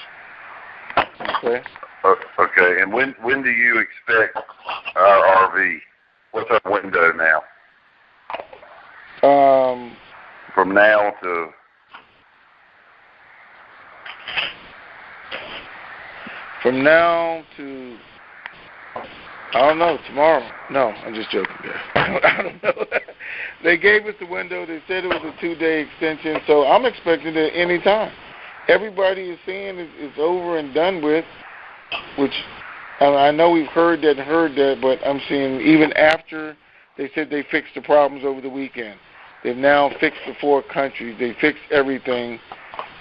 Okay. Okay. And when do you expect our RV? What's our window now? From now to. From now to, I don't know, tomorrow. No, I'm just joking, guys. I don't know. They gave us the window. They said it was a 2-day extension, so I'm expecting it any time. Everybody is saying it's over and done with, which I know we've heard that, but I'm seeing even after they said they fixed the problems over the weekend. They've now fixed the 4 countries. They fixed everything,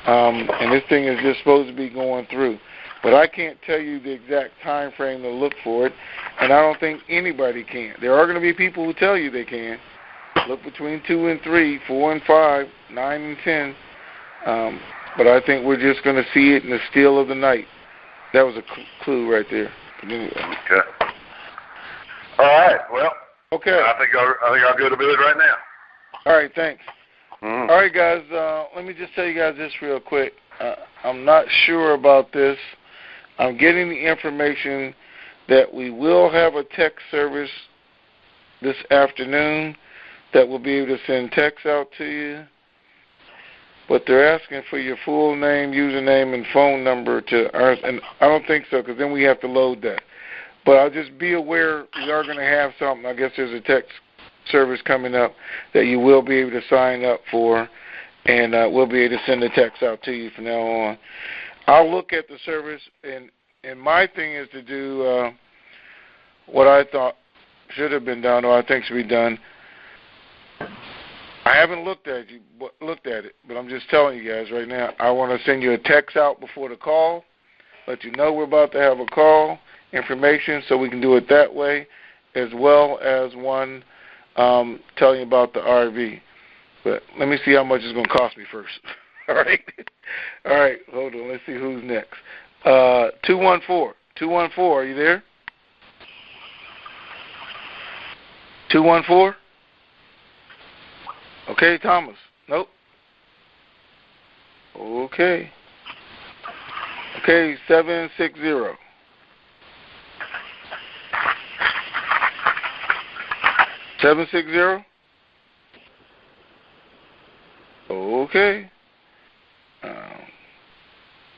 and this thing is just supposed to be going through. But I can't tell you the exact time frame to look for it, and I don't think anybody can. There are going to be people who tell you they can. Look between 2 and 3, 4 and 5, 9 and 10. But I think we're just going to see it in the still of the night. That was a clue right there. But anyway. Okay. All right. Well. Okay. I think I'll go to bed right now. All right. Thanks. Mm-hmm. All right, guys. Let me just tell you guys this real quick. I'm not sure about this. I'm getting the information that we will have a text service this afternoon that will be able to send texts out to you. But they're asking for your full name, username, and phone number to earn. And I don't think so, because then we have to load that. But I'll just be aware we are going to have something. I guess there's a text service coming up that you will be able to sign up for, and we'll be able to send the text out to you from now on. I'll look at the service, and my thing is to do what I thought should have been done, or I think should be done. I haven't looked at it, but I'm just telling you guys right now, I want to send you a text out before the call, let you know we're about to have a call, information, so we can do it that way, as well as one telling you about the RV. But let me see how much it's going to cost me first. All right? All right, hold on. Let's see who's next. 214. 214, are you there? 214? Okay, Thomas. Nope. Okay. Okay, 760. 760? Okay.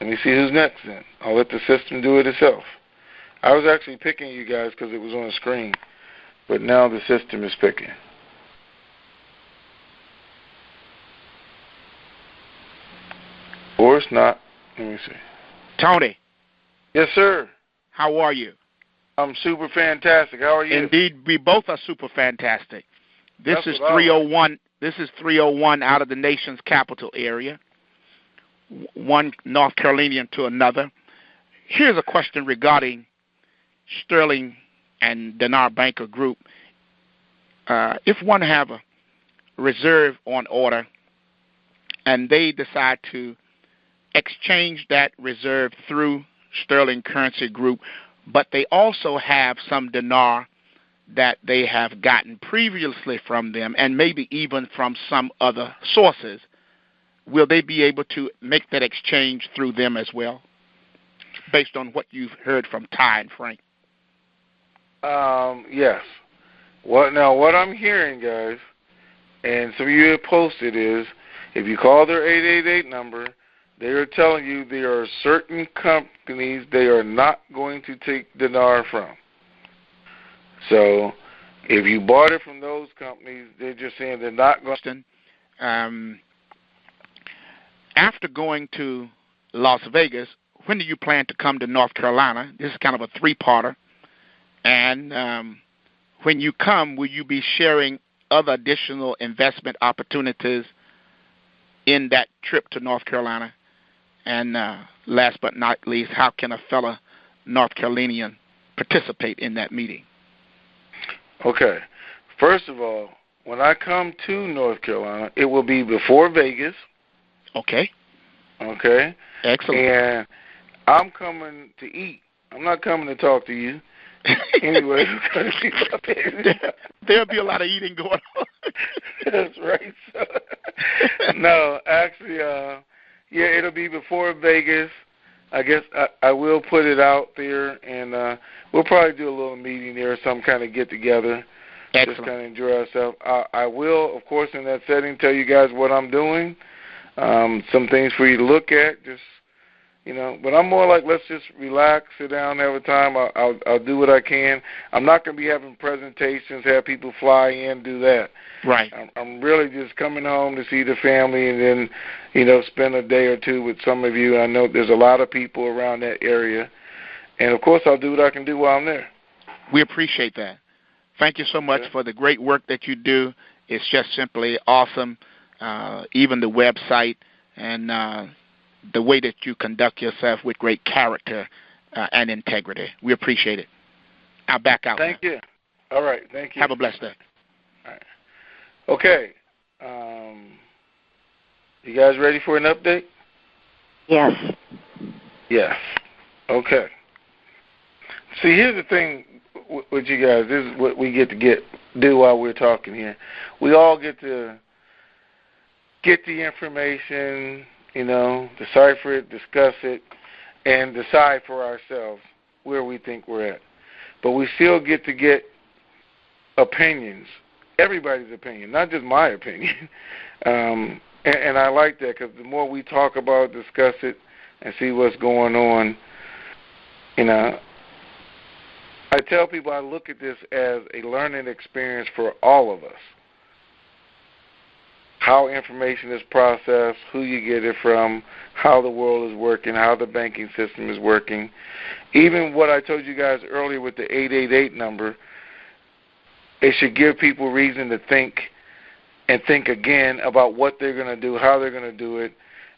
Let me see who's next then. I'll let the system do it itself. I was actually picking you guys because it was on the screen, but now the system is picking. Or it's not. Let me see. Tony. Yes, sir. How are you? I'm super fantastic. How are you? Indeed, we both are super fantastic. This is 301. This is 301 out of the nation's capital area. One North Carolinian to another. Here's a question regarding Sterling and Dinar Banker Group. If one have a reserve on order and they decide to exchange that reserve through Sterling Currency Group, but they also have some dinar that they have gotten previously from them and maybe even from some other sources, will they be able to make that exchange through them as well, based on what you've heard from Ty and Frank? Yes. What I'm hearing, guys, and some of you have posted is, if you call their 888 number, they are telling you there are certain companies they are not going to take dinar from. So if you bought it from those companies, they're just saying they're not going to. After going to Las Vegas, when do you plan to come to North Carolina? This is kind of a three-parter. And when you come, will you be sharing other additional investment opportunities in that trip to North Carolina? And last but not least, how can a fellow North Carolinian participate in that meeting? Okay. First of all, when I come to North Carolina, it will be before Vegas. Okay. Okay. Excellent. And I'm coming to eat. I'm not coming to talk to you. Anyway, there'll be a lot of eating going on. That's right. So, no, actually, yeah, it'll be before Vegas. I guess I will put it out there, and we'll probably do a little meeting there, some kind of get-together. Excellent. Just kind of enjoy ourselves. I will, of course, in that setting, tell you guys what I'm doing, some things for you to look at, just, you know. But I'm more like, let's just relax, sit down, have a time. I'll do what I can. I'm not going to be having presentations, have people fly in, do that. Right. I'm really just coming home to see the family and then, you know, spend a day or two with some of you. I know there's a lot of people around that area. And, of course, I'll do what I can do while I'm there. We appreciate that. Thank you so much for the great work that you do. It's just simply awesome, even the website and the way that you conduct yourself with great character and integrity. We appreciate it. I'll back out. Thank you. All right. Thank you. Have a blessed day. All right. Okay. You guys ready for an update? Yes. Yes. Okay. See, here's the thing with you guys. This is what we get to do while we're talking here. We all get to get the information, you know, decipher it, discuss it, and decide for ourselves where we think we're at. But we still get to get opinions, everybody's opinion, not just my opinion. And I like that because the more we talk about it, discuss it, and see what's going on, you know, I tell people I look at this as a learning experience for all of us. How information is processed, who you get it from, how the world is working, how the banking system is working. Even what I told you guys earlier with the 888 number, it should give people reason to think and think again about what they're going to do, how they're going to do it,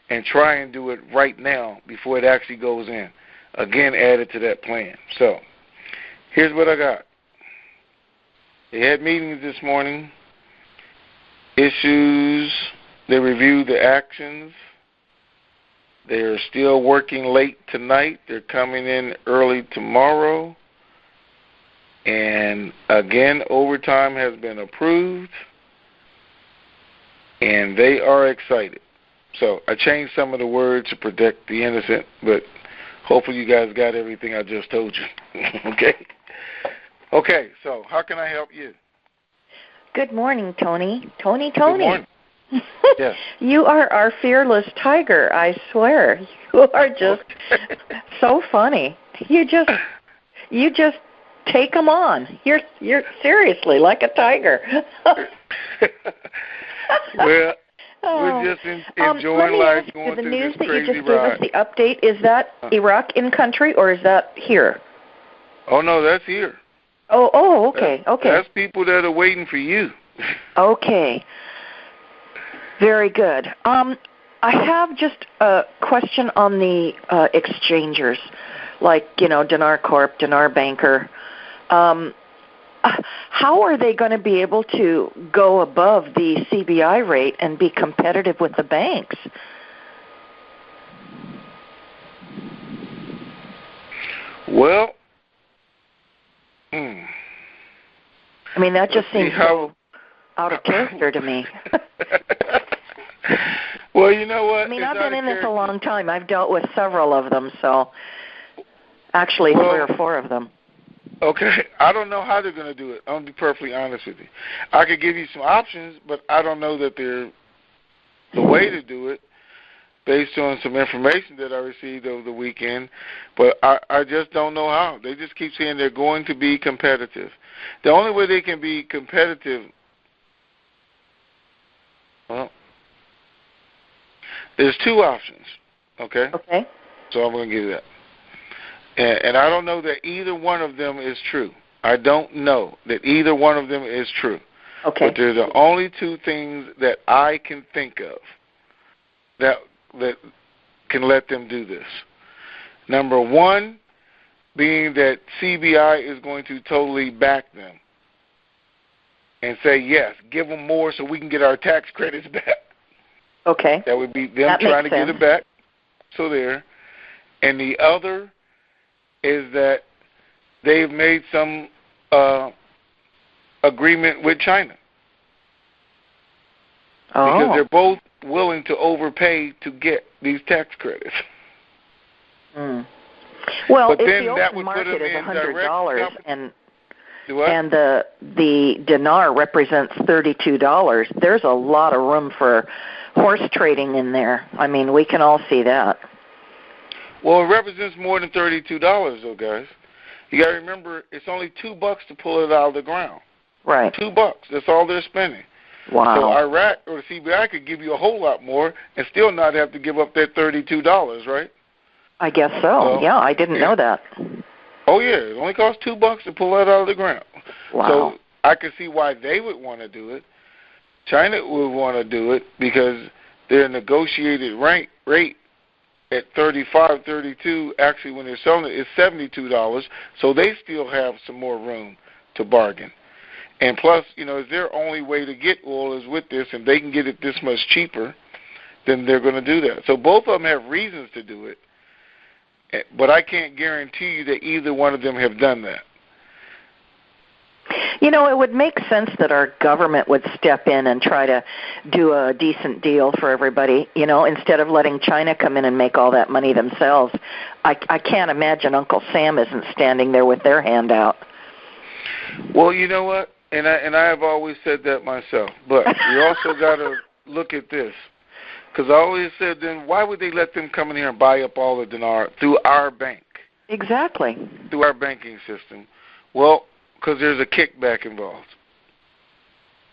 and try and do it right now before it actually goes in. Again, add it to that plan. So here's what I got. They had meetings this morning. issues. They reviewed the actions. They're still working late tonight. They're coming in early tomorrow. And again, overtime has been approved. And they are excited. So I changed some of the words to protect the innocent, but hopefully you guys got everything I just told you. Okay? Okay, so how can I help you? Good morning, Tony. Tony. Good morning. Yes. You are our fearless tiger, I swear. You are just so funny. You just take them on. You're seriously like a tiger. Well, we're just enjoying life, going through this crazy ride. The news that you just gave us, the update, is that Iraq in country or is that here? Oh, no, that's here. Oh, okay, okay. That's people that are waiting for you. Okay. Very good. I have just a question on the exchangers, like, Dinar Corp, Dinar Banker. How are they going to be able to go above the CBI rate and be competitive with the banks? Well, I mean, that just seems so out of character to me. Well, you know what? I mean, I've been in this a long time. I've dealt with several of them, so actually 3 or 4 of them. Okay. I don't know how they're going to do it. I'm going to be perfectly honest with you. I could give you some options, but I don't know that they're the way to do it based on some information that I received over the weekend, but I just don't know how. They just keep saying they're going to be competitive. The only way they can be competitive, well, there's 2 options, okay? Okay. So I'm going to give you that. And I don't know that either one of them is true. I don't know that either one of them is true. Okay. But they're the only 2 things that I can think of that can let them do this. Number 1 being that CBI is going to totally back them and say, yes, give them more so we can get our tax credits back. Okay. That would be them trying to get it back. So there. And the other is that they've made some agreement with China. Oh. Because they're both willing to overpay to get these tax credits. Mm. Well, but if then the that open would market put them is in $100 and what? the dinar represents $32, there's a lot of room for horse trading in there. I mean, we can all see that. Well, it represents more than $32, though, guys. You got to remember, it's only $2 to pull it out of the ground. Right. $2. That's all they're spending. Wow. So Iraq or the CBI could give you a whole lot more and still not have to give up that $32, right? I guess so. Yeah, I didn't know that. Oh, yeah. It only costs $2 to pull that out of the ground. Wow. So I can see why they would want to do it. China would want to do it because their negotiated rate at 35, 32, actually when they're selling it, is $72, so they still have some more room to bargain. And plus, it's their only way to get oil is with this, and they can get it this much cheaper, then they're going to do that. So both of them have reasons to do it, but I can't guarantee you that either one of them have done that. It would make sense that our government would step in and try to do a decent deal for everybody, instead of letting China come in and make all that money themselves. I can't imagine Uncle Sam isn't standing there with their hand out. Well, you know what? And I have always said that myself. But you also got to look at this. Because I always said, then why would they let them come in here and buy up all the dinar through our bank? Exactly. Through our banking system. Well, because there's a kickback involved.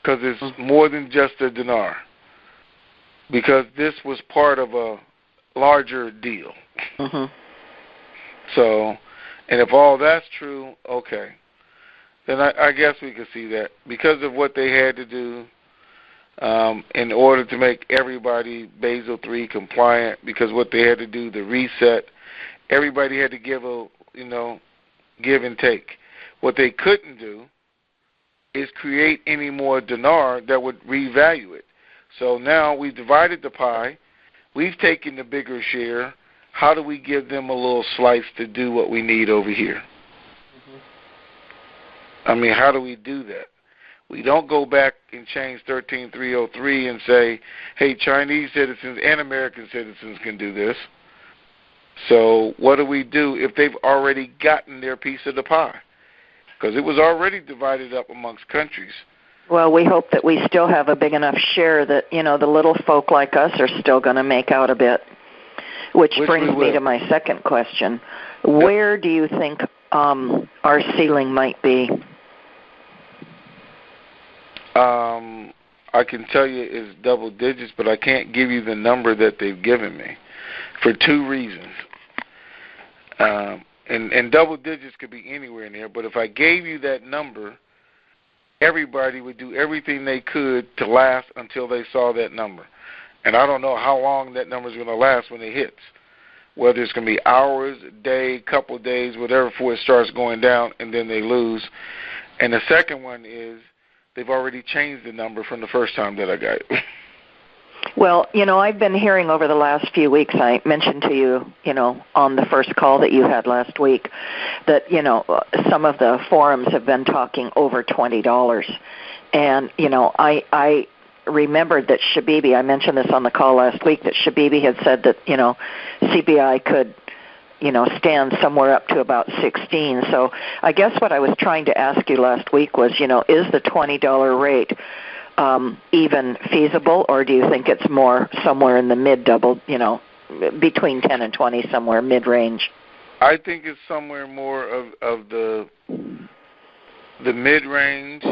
Because it's more than just a dinar. Because this was part of a larger deal. Mm-hmm. So, and if all that's true, okay. Then I guess we could see that. Because of what they had to do in order to make everybody Basel III compliant, because what they had to do, the reset, everybody had to give give and take. What they couldn't do is create any more dinar that would revalue it. So now we've divided the pie. We've taken the bigger share. How do we give them a little slice to do what we need over here? I mean, how do we do that? We don't go back and change 13303 and say, hey, Chinese citizens and American citizens can do this. So what do we do if they've already gotten their piece of the pie? Because it was already divided up amongst countries. Well, we hope that we still have a big enough share that, you know, the little folk like us are still going to make out a bit. Which brings me to my second question. Where do you think our ceiling might be? I can tell you it's double digits, but I can't give you the number that they've given me for two reasons. And double digits could be anywhere in there, but if I gave you that number, everybody would do everything they could to last until they saw that number. And I don't know how long that number is going to last when it hits, whether it's going to be hours, a day, couple of days, whatever, before it starts going down and then they lose. And the second one is they've already changed the number from the first time that I got it. Well, you know, I've been hearing over the last few weeks, I mentioned to you, you know, on the first call that you had last week, that, you know, some of the forums have been talking over $20. And, you know, I remembered that Shabibi, I mentioned this on the call last week, that Shabibi had said that, you know, CBI could, you know, stand somewhere up to about 16. So I guess what I was trying to ask you last week was, you know, is the $20 rate even feasible, or do you think it's more somewhere in the mid-double, you know, between 10 and 20, somewhere mid-range? I think it's somewhere more of the mid-range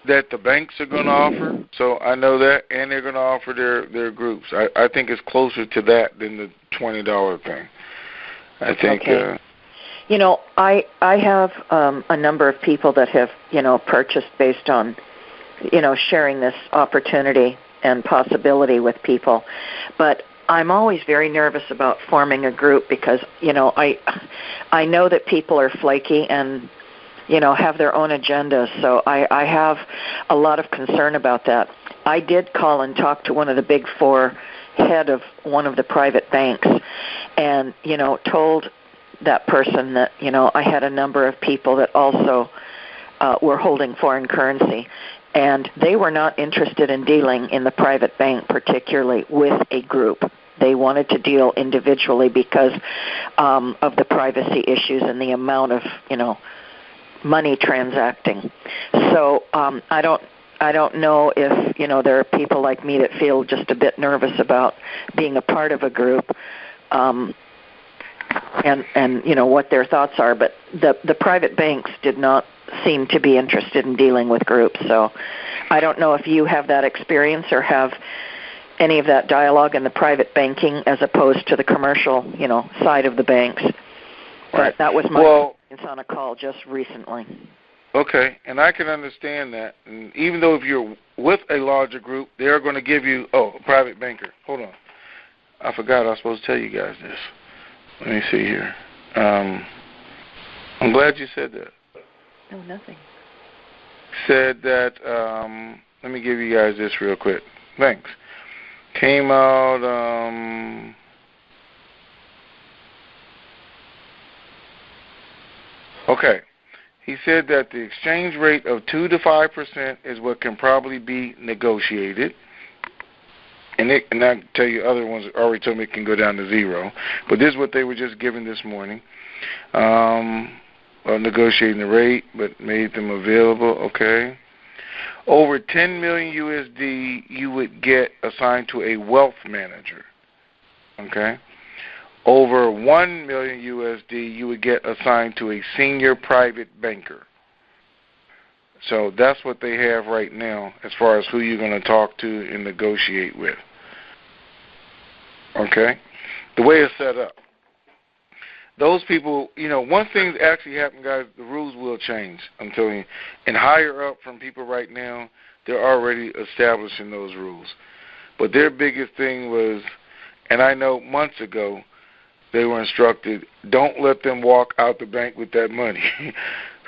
that the banks are going to offer. So I know that, and they're going to offer their groups. I think it's closer to that than the $20 thing. I think. Okay. You know, I have a number of people that have, you know, purchased based on, you know, sharing this opportunity and possibility with people. But I'm always very nervous about forming a group because, you know, I know that people are flaky and, you know, have their own agendas. So I have a lot of concern about that. I did call and talk to one of the big four, head of one of the private banks, and, you know, told that person that, you know, I had a number of people that also were holding foreign currency. And they were not interested in dealing in the private bank, particularly with a group. They wanted to deal individually because of the privacy issues and the amount of, you know, money transacting. So I don't know if, you know, there are people like me that feel just a bit nervous about being a part of a group, and you know what their thoughts are. But the private banks did not seem to be interested in dealing with groups. So I don't know if you have that experience or have any of that dialogue in the private banking as opposed to the commercial, you know, side of the banks. Right. But that was my experience on a call just recently. Okay, and I can understand that. And even though if you're with a larger group, they're going to give you, a private banker. Hold on. I forgot I was supposed to tell you guys this. Let me see here. I'm glad you said that. No, nothing. Said that, let me give you guys this real quick. Thanks. Came out, okay. He said that the exchange rate of 2 to 5% is what can probably be negotiated. And I can tell you other ones already told me it can go down to 0. But this is what they were just given this morning. Negotiating the rate, but made them available. Okay. Over 10 million USD, you would get assigned to a wealth manager. Okay. Over 1 million USD, you would get assigned to a senior private banker. So that's what they have right now as far as who you're going to talk to and negotiate with. Okay? The way it's set up. Those people, you know, once things actually happen, guys, the rules will change, I'm telling you. And higher up from people right now, they're already establishing those rules. But their biggest thing was, and I know months ago, they were instructed, don't let them walk out the bank with that money.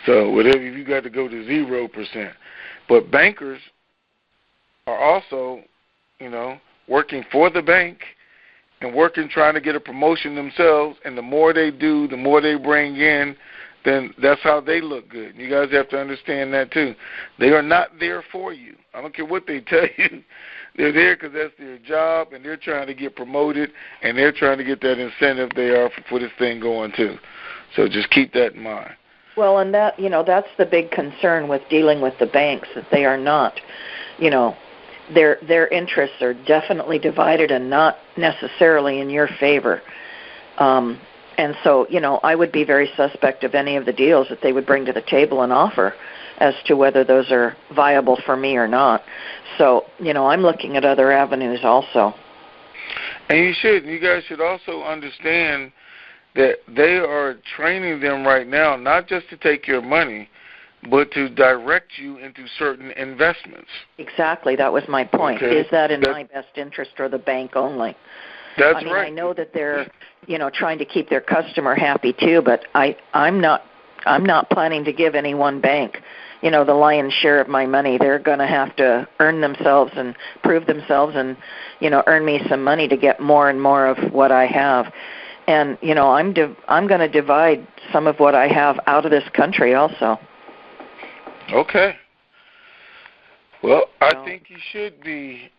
So whatever, you got to go to 0%. But bankers are also, working for the bank and working trying to get a promotion themselves. And the more they do, the more they bring in, then that's how they look good. You guys have to understand that too. They are not there for you. I don't care what they tell you. They're there because that's their job, and they're trying to get promoted, and they're trying to get that incentive they are for this thing going too. So just keep that in mind. Well, and that, that's the big concern with dealing with the banks, that they are not, their interests are definitely divided and not necessarily in your favor. And so, I would be very suspect of any of the deals that they would bring to the table and offer as to whether those are viable for me or not. So, I'm looking at other avenues also. And you guys should also understand that they are training them right now not just to take your money, but to direct you into certain investments. Exactly. That was my point. Okay. Is that in my best interest or the bank only? That's right. I know that they're, trying to keep their customer happy too, but I'm not planning to give any one bank, the lion's share of my money. They're going to have to earn themselves and prove themselves and, earn me some money to get more and more of what I have. And, I'm going to divide some of what I have out of this country also. Okay. Well, I think you should be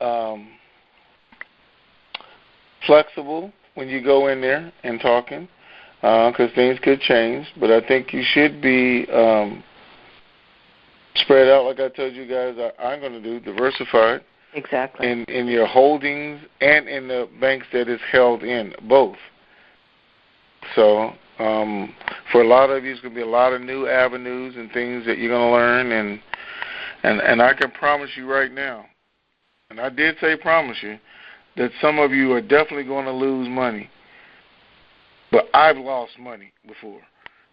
flexible when you go in there and talking, because things could change. But I think you should be spread out, like I told you guys I'm going to do, diversified. Exactly. In your holdings and in the banks that it's held in, both. So for a lot of you, it's going to be a lot of new avenues and things that you're going to learn. And I can promise you right now, and I did say promise you, that some of you are definitely going to lose money. But I've lost money before.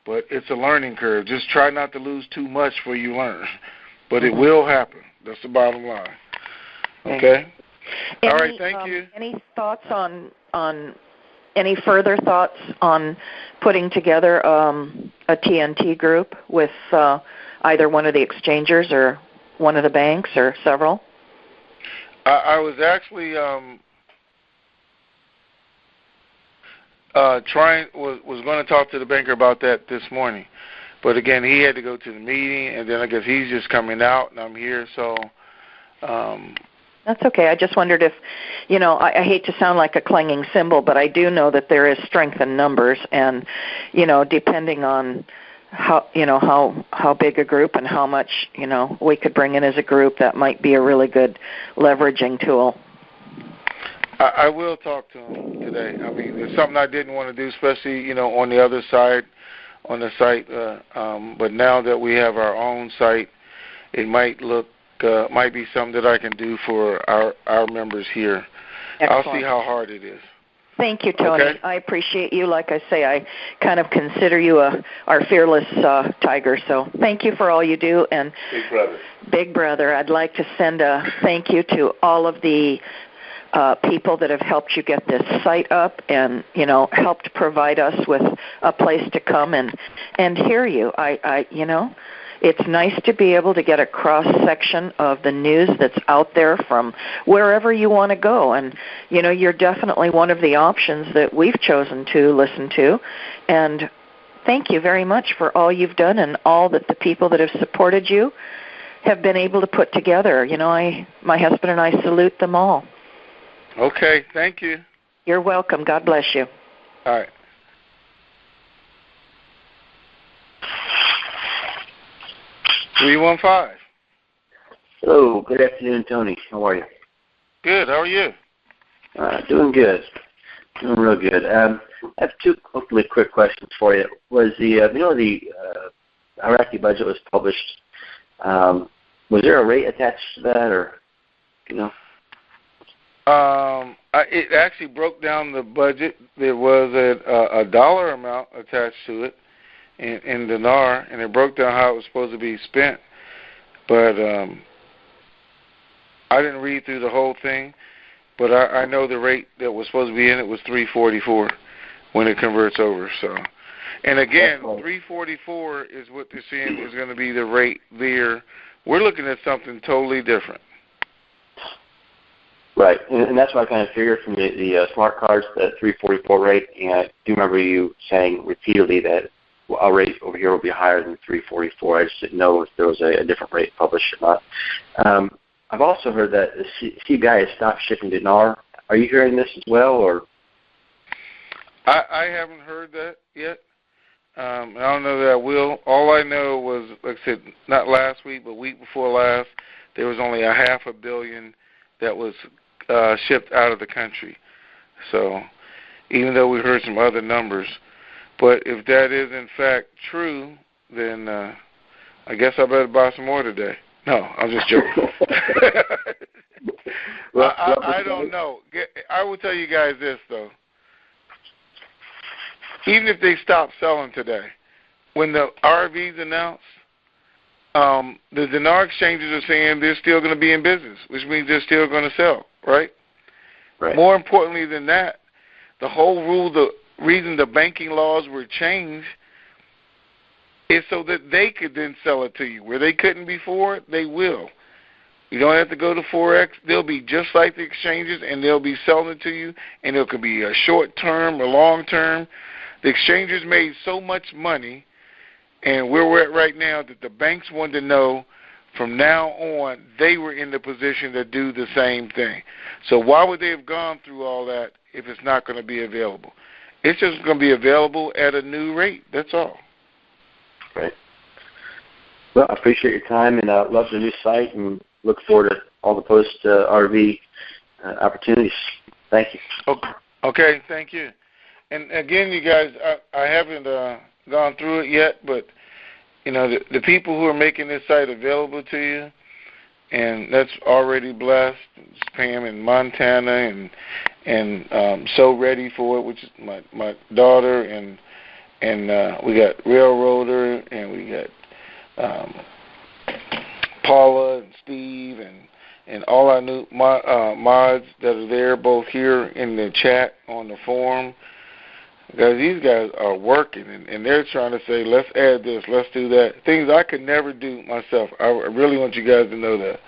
But it's a learning curve. Just try not to lose too much before you learn. But it will happen. That's the bottom line. Okay? All right, thank you. Any thoughts on any further thoughts on putting together a TNT group with either one of the exchangers or one of the banks or several? I was actually was going to talk to the banker about that this morning, but again, he had to go to the meeting, and then I guess he's just coming out, and I'm here, so. That's okay. I just wondered if, I hate to sound like a clanging cymbal, but I do know that there is strength in numbers, and, depending on how big a group and how much, we could bring in as a group, that might be a really good leveraging tool. I will talk to him today. I mean, it's something I didn't want to do, especially, on the other side, on the site. But now that we have our own site, it might be something that I can do for our members here. Excellent. I'll see how hard it is. Thank you, Tony. Okay? I appreciate you. Like I say, I kind of consider you our fearless tiger. So thank you for all you do. And Big brother. Big brother, I'd like to send a thank you to all of the people that have helped you get this site up and, helped provide us with a place to come and hear you. It's nice to be able to get a cross-section of the news that's out there from wherever you want to go. And, you're definitely one of the options that we've chosen to listen to. And thank you very much for all you've done and all that the people that have supported you have been able to put together. My husband and I salute them all. Okay, thank you. You're welcome. God bless you. All right. (315) Hello, good afternoon, Tony. How are you? Good. How are you? Doing good. Doing real good. I have two hopefully quick questions for you. Was the Iraqi budget was published? Was there a rate attached to that, or It actually broke down the budget. There was a dollar amount attached to it in dinar, and it broke down how it was supposed to be spent. But I didn't read through the whole thing, but I know the rate that was supposed to be in it was $3.44 when it converts over. So, And again, 344 is what they're saying is going to be the rate there. We're looking at something totally different. Right, and that's what I kind of figured from the smart cards, the 344 rate. And I do remember you saying repeatedly that our rate over here will be higher than 344. I just didn't know if there was a different rate published or not. I've also heard that the CBI has stopped shipping dinar. Are you hearing this as well, or? I haven't heard that yet. I don't know that I will. All I know was, like I said, not last week, but week before last, there was only 500 million that was shipped out of the country. So even though we heard some other numbers, but if that is in fact true, then I guess I better buy some more today. No, I'm just joking. I don't know. I will tell you guys this, though. Even if they stop selling today, when the RVs announced, the dinar exchanges are saying they're still going to be in business, which means they're still going to sell, right? Right. More importantly than that, the whole rule, the reason the banking laws were changed is so that they could then sell it to you. Where they couldn't before, they will. You don't have to go to Forex. They'll be just like the exchanges, and they'll be selling it to you, and it could be a short term or long term. The exchanges made so much money, and where we're at right now, that the banks wanted to know from now on they were in the position to do the same thing. So why would they have gone through all that if it's not going to be available? It's just going to be available at a new rate. That's all. Right. Well, I appreciate your time, and love the new site, and look forward to all the post-RV opportunities. Thank you. Okay, thank you. And again, you guys, I haven't gone through it yet, but you know, the people who are making this site available to you, and that's already blessed. It's Pam in Montana, and So Ready For It, which is my daughter, and we got Railroader, and we got Paula and Steve, and all our new mods that are there, both here in the chat on the forum. Because these guys are working, and they're trying to say, let's add this, let's do that. Things I could never do myself. I really want you guys to know that.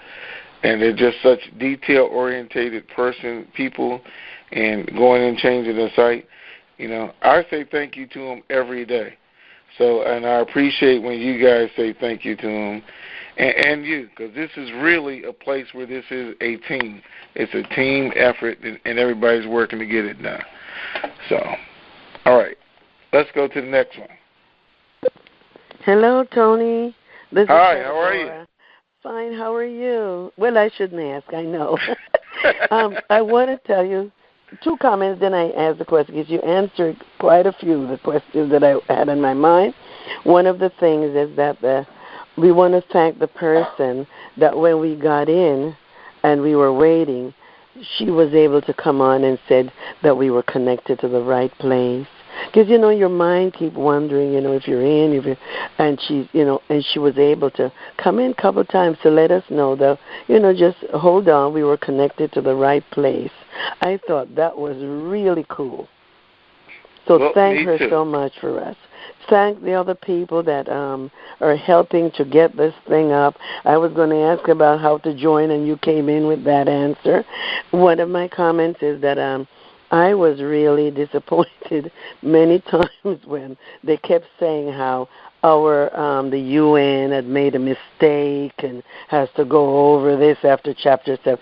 And they're just such detail-orientated people, and going and changing the site. You know, I say thank you to them every day. So, and I appreciate when you guys say thank you to them, and you, because this is really a place where this is a team. It's a team effort, and everybody's working to get it done. So, all right, let's go to the next one. Hello, Tony. Hi, how are you? Fine, how are you? Well, I shouldn't ask, I know. I want to tell you two comments, then I ask the question, because you answered quite a few of the questions that I had in my mind. One of the things is that we want to thank the person that when we got in and we were waiting, she was able to come on and said that we were connected to the right place. Because, you know, your mind keep wondering, you know, if you're in, and she, you know, and she was able to come in a couple of times to let us know that, you know, just hold on, we were connected to the right place. I thought that was really cool. So thank her so much for us. Thank the other people that are helping to get this thing up. I was going to ask about how to join, and you came in with that answer. One of my comments is that I was really disappointed many times when they kept saying how the UN had made a mistake and has to go over this after Chapter 7.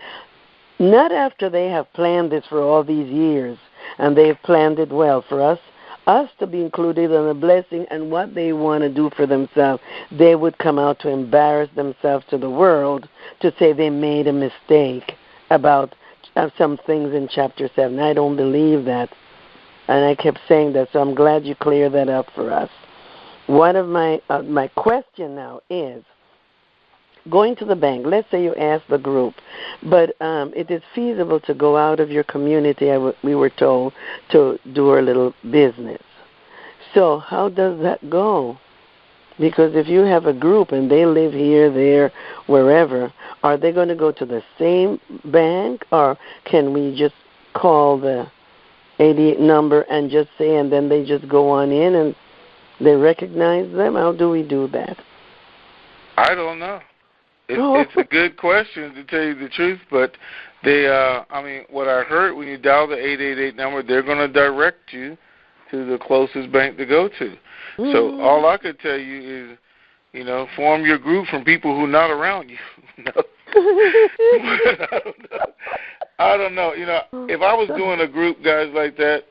Not after they have planned this for all these years, and they've planned it well for us to be included in a blessing and what they want to do for themselves. They would come out to embarrass themselves to the world to say they made a mistake about some things in Chapter 7. I don't believe that. And I kept saying that, so I'm glad you cleared that up for us. One of my question now is, going to the bank, let's say you ask the group, but it is feasible to go out of your community, we were told, to do our little business. So how does that go? Because if you have a group and they live here, there, wherever, are they going to go to the same bank, or can we just call the 88 number and just say, and then they just go on in and They recognize them? How do we do that? I don't know. It's a good question, to tell you the truth, but they, what I heard, when you dial the 888 number, they're going to direct you to the closest bank to go to. So all I could tell you is, form your group from people who are not around you. I don't know. If I was doing a group, guys, like that,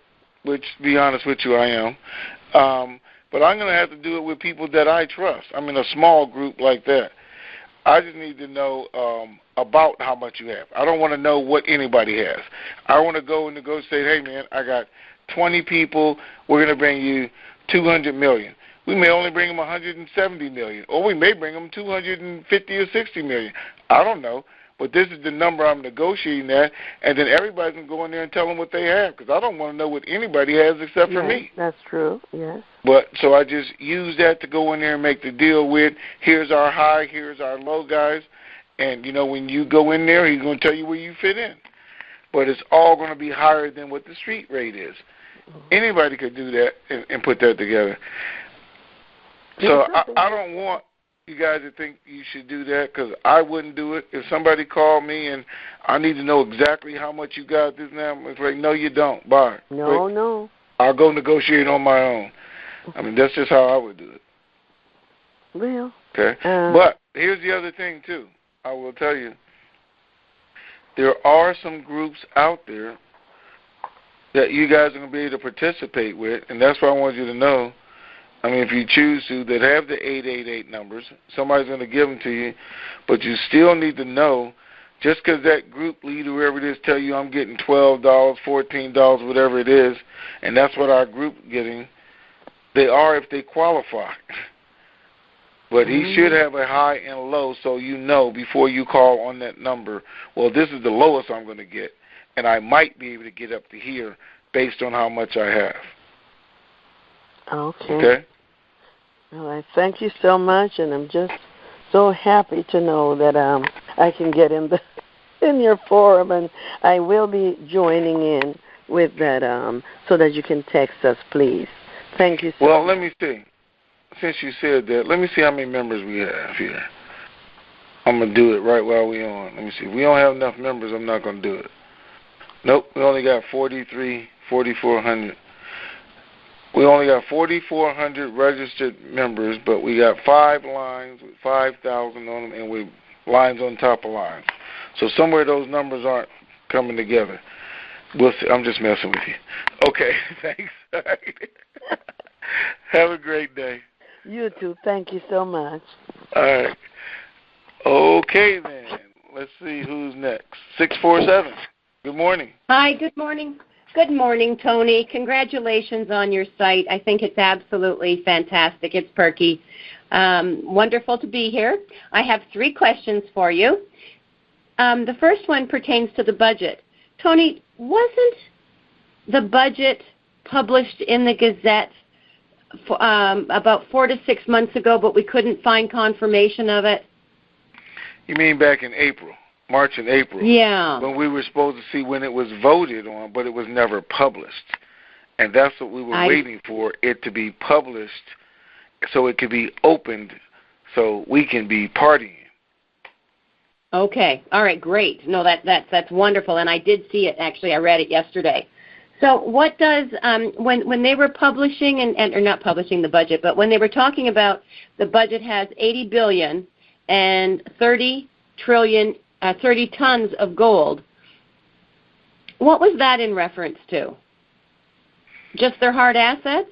which, to be honest with you, I am, but I'm going to have to do it with people that I trust. I mean, a small group like that. I just need to know about how much you have. I don't want to know what anybody has. I want to go and negotiate, hey, man, I got 20 people. We're going to bring you $200 million. We may only bring them $170 million, or we may bring them $250 or $60 million. I don't know. But this is the number I'm negotiating at, and then everybody can go in there and tell them what they have, because I don't want to know what anybody has except for me. That's true, yes. But so I just use that to go in there and make the deal with, here's our high, here's our low, guys. And, when you go in there, he's going to tell you where you fit in. But it's all going to be higher than what the street rate is. Anybody could do that and put that together. So I don't want you guys to think you should do that, because I wouldn't do it. If somebody called me and I need to know exactly how much you got this now, it's like, no, you don't. Bye. No. I'll go negotiate on my own. I mean, that's just how I would do it. Well. Okay. But here's the other thing, too. I will tell you. There are some groups out there that you guys are going to be able to participate with, and that's why I want you to know. I mean, if you choose to, that have the 888 numbers, somebody's going to give them to you, but you still need to know, just because that group leader, whoever it is, tell you I'm getting $12, $14, whatever it is, and that's what our group getting, they are if they qualify. But he should have a high and a low, so you know before you call on that number, well, this is the lowest I'm going to get, and I might be able to get up to here based on how much I have. Okay. Well, I thank you so much, and I'm just so happy to know that I can get in your forum, and I will be joining in with that so that you can text us, please. Thank you so much. Well, let me see. Since you said that, let me see how many members we have here. I'm going to do it right while we're on. Let me see. If we don't have enough members, I'm not going to do it. Nope, we only got 4,400. We only got 4,400 registered members, but we got 5 lines with 5,000 on them, and with lines on top of lines. So somewhere those numbers aren't coming together. We'll see. I'm just messing with you. Okay, thanks. All right. Have a great day. You too. Thank you so much. All right. Okay, then. Let's see who's next. 647. Good morning. Hi, good morning. Good morning, Tony. Congratulations on your site. I think it's absolutely fantastic. It's perky. Wonderful to be here. I have 3 questions for you. The first one pertains to the budget. Tony, wasn't the budget published in the Gazette about 4 to 6 months ago, but we couldn't find confirmation of it? You mean back in April? March and April. Yeah. When we were supposed to see when it was voted on, but it was never published. And that's what we were waiting for, it to be published so it could be opened so we can be partying. Okay. All right, great. No, that's wonderful. And I did see it, actually. I read it yesterday. So what does, when they were publishing, or not publishing the budget, but when they were talking about the budget has $80 billion and 30 tons of gold, what was that in reference to? Just their hard assets?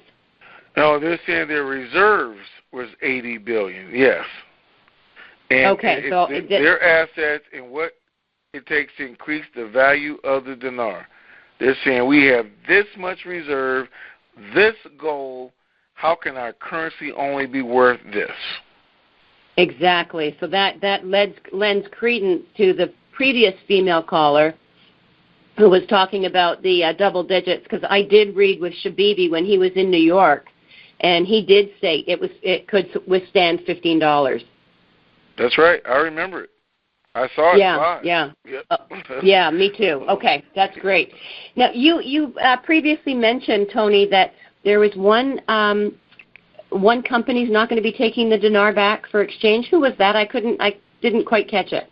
No, they're saying their reserves was $80 billion, yes. And okay, so their assets and what it takes to increase the value of the dinar. They're saying we have this much reserve, this gold, how can our currency only be worth this? Exactly. So that lends credence to the previous female caller who was talking about the double digits, because I did read with Shabibi when he was in New York, and he did say it could withstand $15. That's right. I remember it. I saw it live. Yeah. Yep. Yeah, me too. Okay, that's great. Now, you previously mentioned, Tony, that there was one one company's not going to be taking the dinar back for exchange. Who was that? I didn't quite catch it.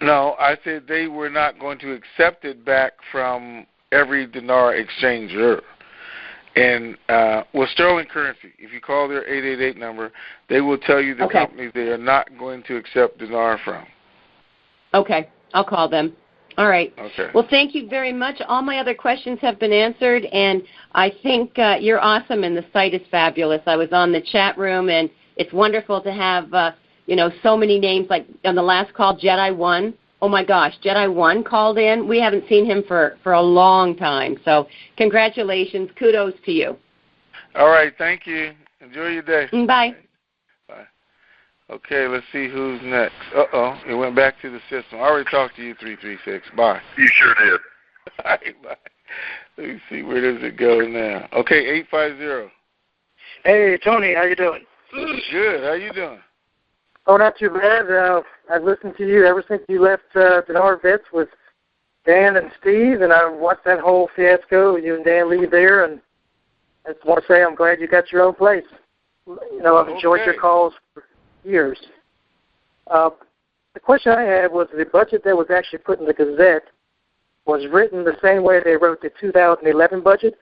No, I said they were not going to accept it back from every dinar exchanger. And with sterling currency, if you call their 888 number, they will tell you the companies they are not going to accept dinar from. Okay, I'll call them. All right. Okay. Well, thank you very much. All my other questions have been answered, and I think you're awesome, and the site is fabulous. I was on the chat room, and it's wonderful to have, so many names. Like on the last call, Jedi One. Oh, my gosh, Jedi One called in. We haven't seen him for a long time. So congratulations. Kudos to you. All right. Thank you. Enjoy your day. Bye. Bye. Okay, let's see who's next. Uh-oh, it went back to the system. I already talked to you, 336. Bye. You sure did. All right, bye. Let me see, where does it go now? Okay, 850. Hey, Tony, how you doing? Good. How you doing? Oh, not too bad. I've listened to you ever since you left Dinar Vets with Dan and Steve, and I watched that whole fiasco, you and Dan Lee there, and I just want to say I'm glad you got your own place. I've enjoyed your calls for years. The question I had was the budget that was actually put in the Gazette was written the same way they wrote the 2011 budget,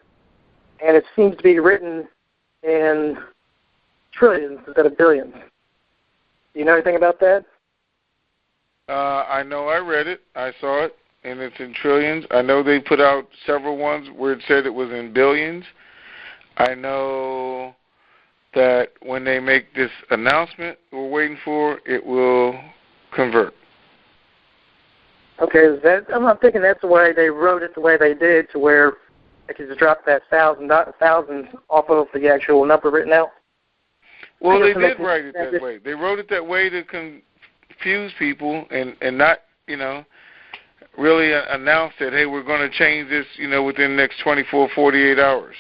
and it seems to be written in trillions instead of billions. Do you know anything about that? I know I read it. I saw it, and it's in trillions. I know they put out several ones where it said it was in billions. I know that when they make this announcement we're waiting for, it will convert. Okay, I'm thinking that's the way they wrote it, the way they did, to where they could just drop that thousand off of the actual number written out. Well, they did write it that way. They wrote it that way to confuse people and not, really announce that, hey, we're going to change this, within the next 24, 48 hours.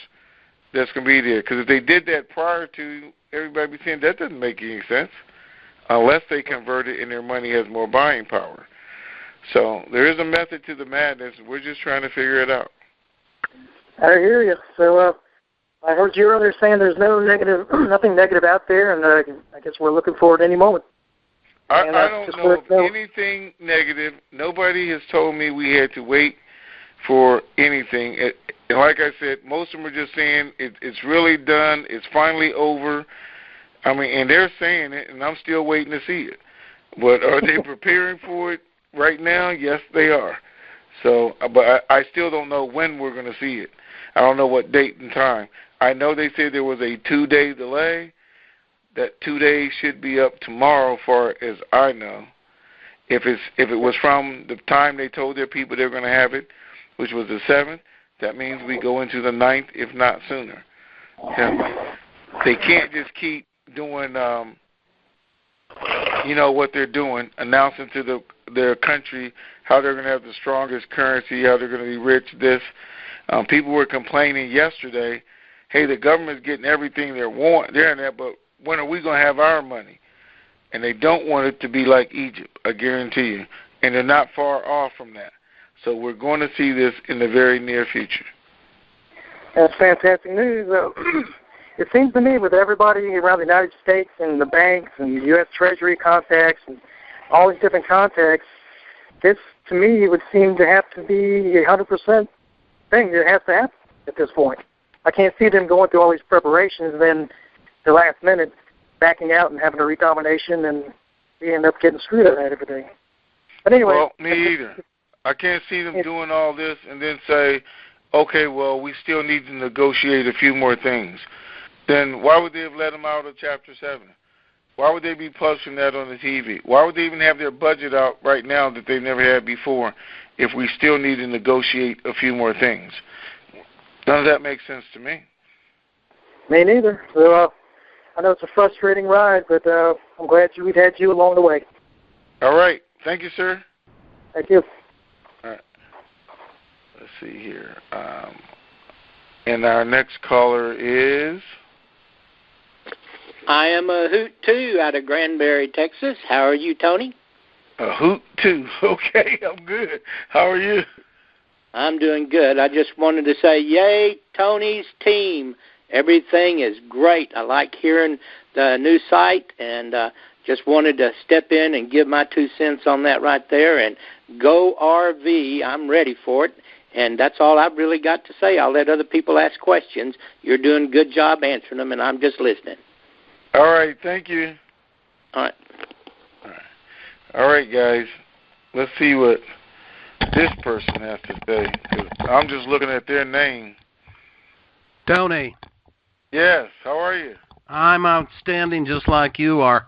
That's going to be there. Because if they did that prior to everybody saying, that doesn't make any sense unless they convert it and their money has more buying power. So there is a method to the madness. We're just trying to figure it out. I hear you. So I heard you earlier saying there's nothing negative out there, and I guess we're looking forward any moment. I don't know of anything negative. Nobody has told me we had to wait for anything. Like I said, most of them are just saying it's really done. It's finally over. And they're saying it, and I'm still waiting to see it. But are they preparing for it right now? Yes, they are. So, but I still don't know when we're going to see it. I don't know what date and time. I know they said there was a 2-day delay. That 2 days should be up tomorrow, far as I know. If it was from the time they told their people they were going to have it, which was the 7th, that means we go into the 9th, if not sooner. They can't just keep doing, what they're doing, announcing to their country how they're going to have the strongest currency, how they're going to be rich, this. People were complaining yesterday, hey, the government's getting everything they're in there, but when are we going to have our money? And they don't want it to be like Egypt, I guarantee you. And they're not far off from that. So we're going to see this in the very near future. That's fantastic news. It seems to me with everybody around the United States and the banks and the U.S. Treasury contacts and all these different contacts, this, to me, would seem to have to be a 100% thing that has to happen at this point. I can't see them going through all these preparations and then the last minute backing out and having a recombination, and we end up getting screwed at everything. But anyway. Well, me either. I can't see them doing all this and then say, okay, well, we still need to negotiate a few more things. Then why would they have let them out of Chapter 7? Why would they be publishing that on the TV? Why would they even have their budget out right now that they've never had before if we still need to negotiate a few more things? None of that makes sense to me. Me neither. So I know it's a frustrating ride, but I'm glad we've had you along the way. All right. Thank you, sir. Thank you. All right. Let's see here. And our next caller is? I am a Hoot 2 out of Granbury, Texas. How are you, Tony? A Hoot 2. Okay, I'm good. How are you? I'm doing good. I just wanted to say, yay, Tony's team. Everything is great. I like hearing the new site, and just wanted to step in and give my 2 cents on that right there. And go RV. I'm ready for it. And that's all I've really got to say. I'll let other people ask questions. You're doing a good job answering them, and I'm just listening. All right. Thank you. All right. All right, guys. Let's see what this person has to say. 'Cause I'm just looking at their name. Tony. Yes. How are you? I'm outstanding, just like you are.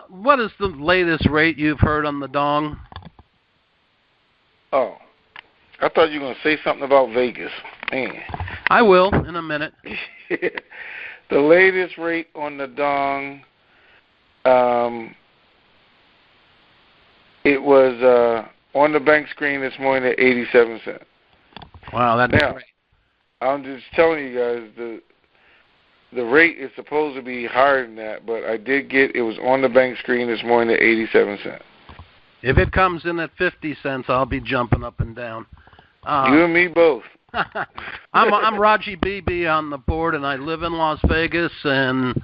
What is the latest rate you've heard on the dong? Oh, I thought you were going to say something about Vegas. Man. I will in a minute. The latest rate on the dong, it was on the bank screen this morning at 87 cents. Wow, that's great. I'm just telling you guys, the rate is supposed to be higher than that, but I did get, it was on the bank screen this morning at 87 cents. If it comes in at 50 cents, I'll be jumping up and down. You and me both. I'm Raji BB on the board, and I live in Las Vegas, and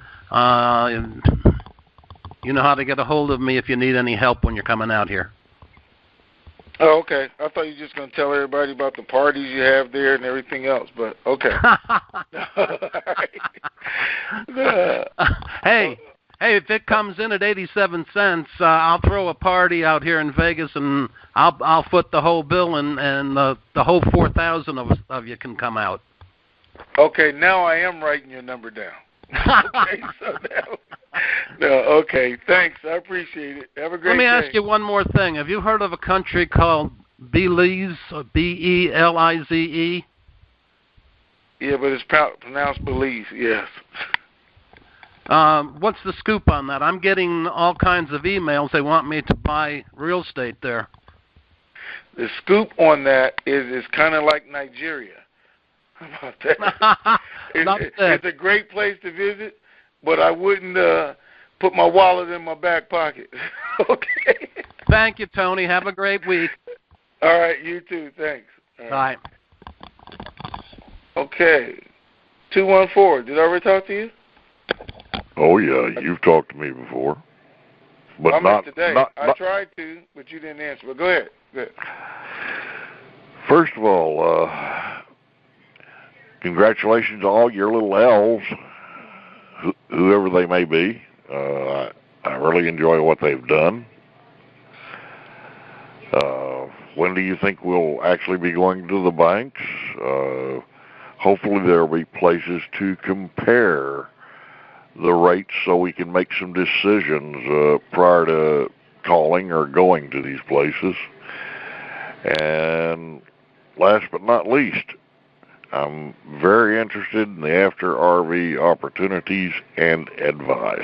you know how to get a hold of me if you need any help when you're coming out here. Oh, okay. I thought you were just going to tell everybody about the parties you have there and everything else, but okay. Hey, if it comes in at 87 cents, I'll throw a party out here in Vegas, and I'll foot the whole bill, and the whole 4,000 of you can come out. Okay, now I am writing your number down. Okay, so okay, thanks. I appreciate it. Have a great day. Let me ask you one more thing. Have you heard of a country called Belize, Belize? Yeah, but it's pronounced Belize, yes. What's the scoop on that? I'm getting all kinds of emails. They want me to buy real estate there. The scoop on that is it's kind of like Nigeria. How about that? It's a great place to visit, but I wouldn't put my wallet in my back pocket. Okay. Thank you, Tony. Have a great week. All right, you too. Thanks. All right. Bye. Okay. 214. Did I ever talk to you? Oh, yeah. You've talked to me before. But not today. I tried to, but you didn't answer. But go ahead. First of all, congratulations to all your little elves, whoever they may be. I really enjoy what they've done. When do you think we'll actually be going to the banks? Hopefully there will be places to compare the rates so we can make some decisions prior to calling or going to these places. And last but not least, I'm very interested in the after RV opportunities and advice.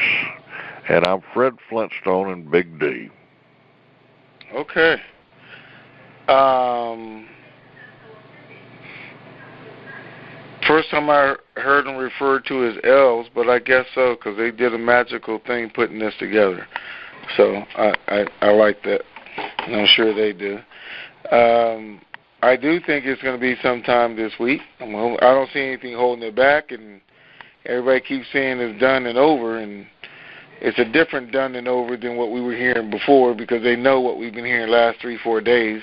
And I'm Fred Flintstone and Big D. Okay. First time I heard them referred to as elves, but I guess so because they did a magical thing putting this together. So I like that, and I'm sure they do. I do think it's going to be sometime this week. I don't see anything holding it back, and everybody keeps saying it's done and over, and it's a different done and over than what we were hearing before because they know what we've been hearing the last 3-4 days,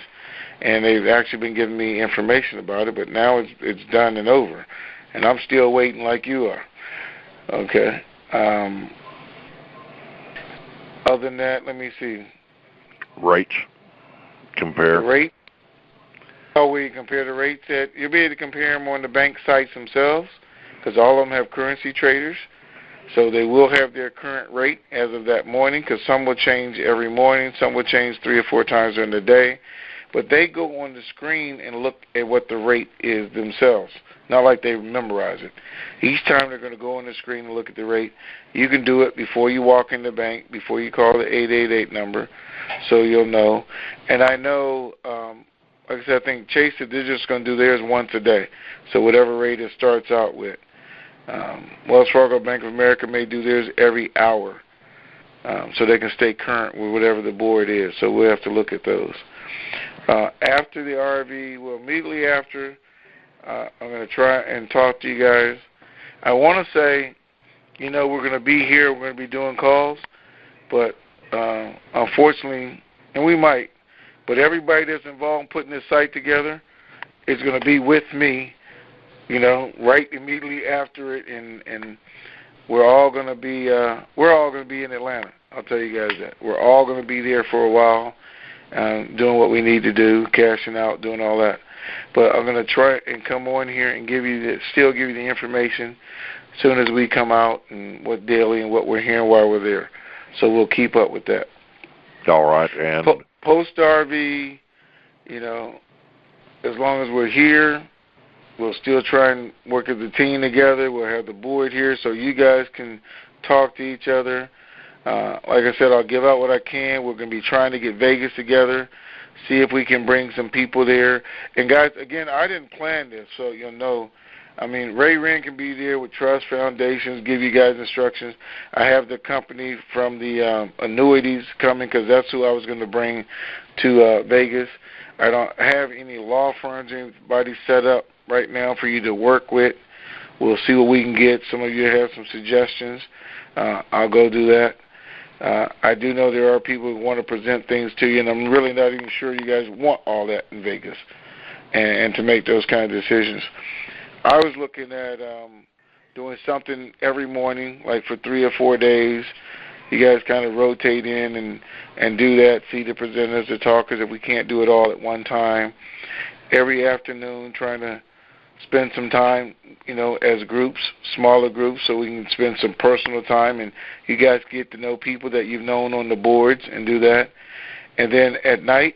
and they've actually been giving me information about it, but now it's done and over, and I'm still waiting like you are. Okay. Other than that, let me see. Rates. Compare. The rate? Oh, we compare the rates. You'll be able to compare them on the bank sites themselves because all of them have currency traders. So they will have their current rate as of that morning because some will change every morning. Some will change 3 or 4 times during the day. But they go on the screen and look at what the rate is themselves, not like they memorize it. Each time they're going to go on the screen and look at the rate. You can do it before you walk in the bank, before you call the 888 number, so you'll know. And I know, like I said, I think Chase said they're just going to do theirs once a day, so whatever rate it starts out with. Wells Fargo, Bank of America may do theirs every hour, so they can stay current with whatever the board is. So we'll have to look at those. After the RV, well, immediately after, I'm going to try and talk to you guys I want to say, we're going to be here, we're going to be doing calls, but unfortunately, and we might, but everybody that's involved in putting this site together is going to be with me, right immediately after it, and we're all going to be in Atlanta. I'll tell you guys that. We're all going to be there for a while, doing what we need to do, cashing out, doing all that. But I'm going to try and come on here and still give you the information as soon as we come out and what daily and what we're hearing while we're there. So we'll keep up with that. All right. And post RV, as long as we're here, we'll still try and work as a team together. We'll have the board here so you guys can talk to each other. Like I said, I'll give out what I can. We're going to be trying to get Vegas together, see if we can bring some people there. And, guys, again, I didn't plan this, so you'll know. Ray Wren can be there with Trust Foundations, give you guys instructions. I have the company from the annuities coming because that's who I was going to bring to Vegas. I don't have any law firms or anybody set up right now for you to work with. We'll see what we can get. Some of you have some suggestions. I'll go do that. I do know there are people who want to present things to you, and I'm really not even sure you guys want all that in Vegas and to make those kind of decisions. I was looking at doing something every morning, like for 3 or 4 days. You guys kind of rotate in and do that, see the presenters, the talkers, if we can't do it all at one time. Every afternoon, trying to spend some time, as groups, smaller groups, so we can spend some personal time and you guys get to know people that you've known on the boards and do that. And then at night,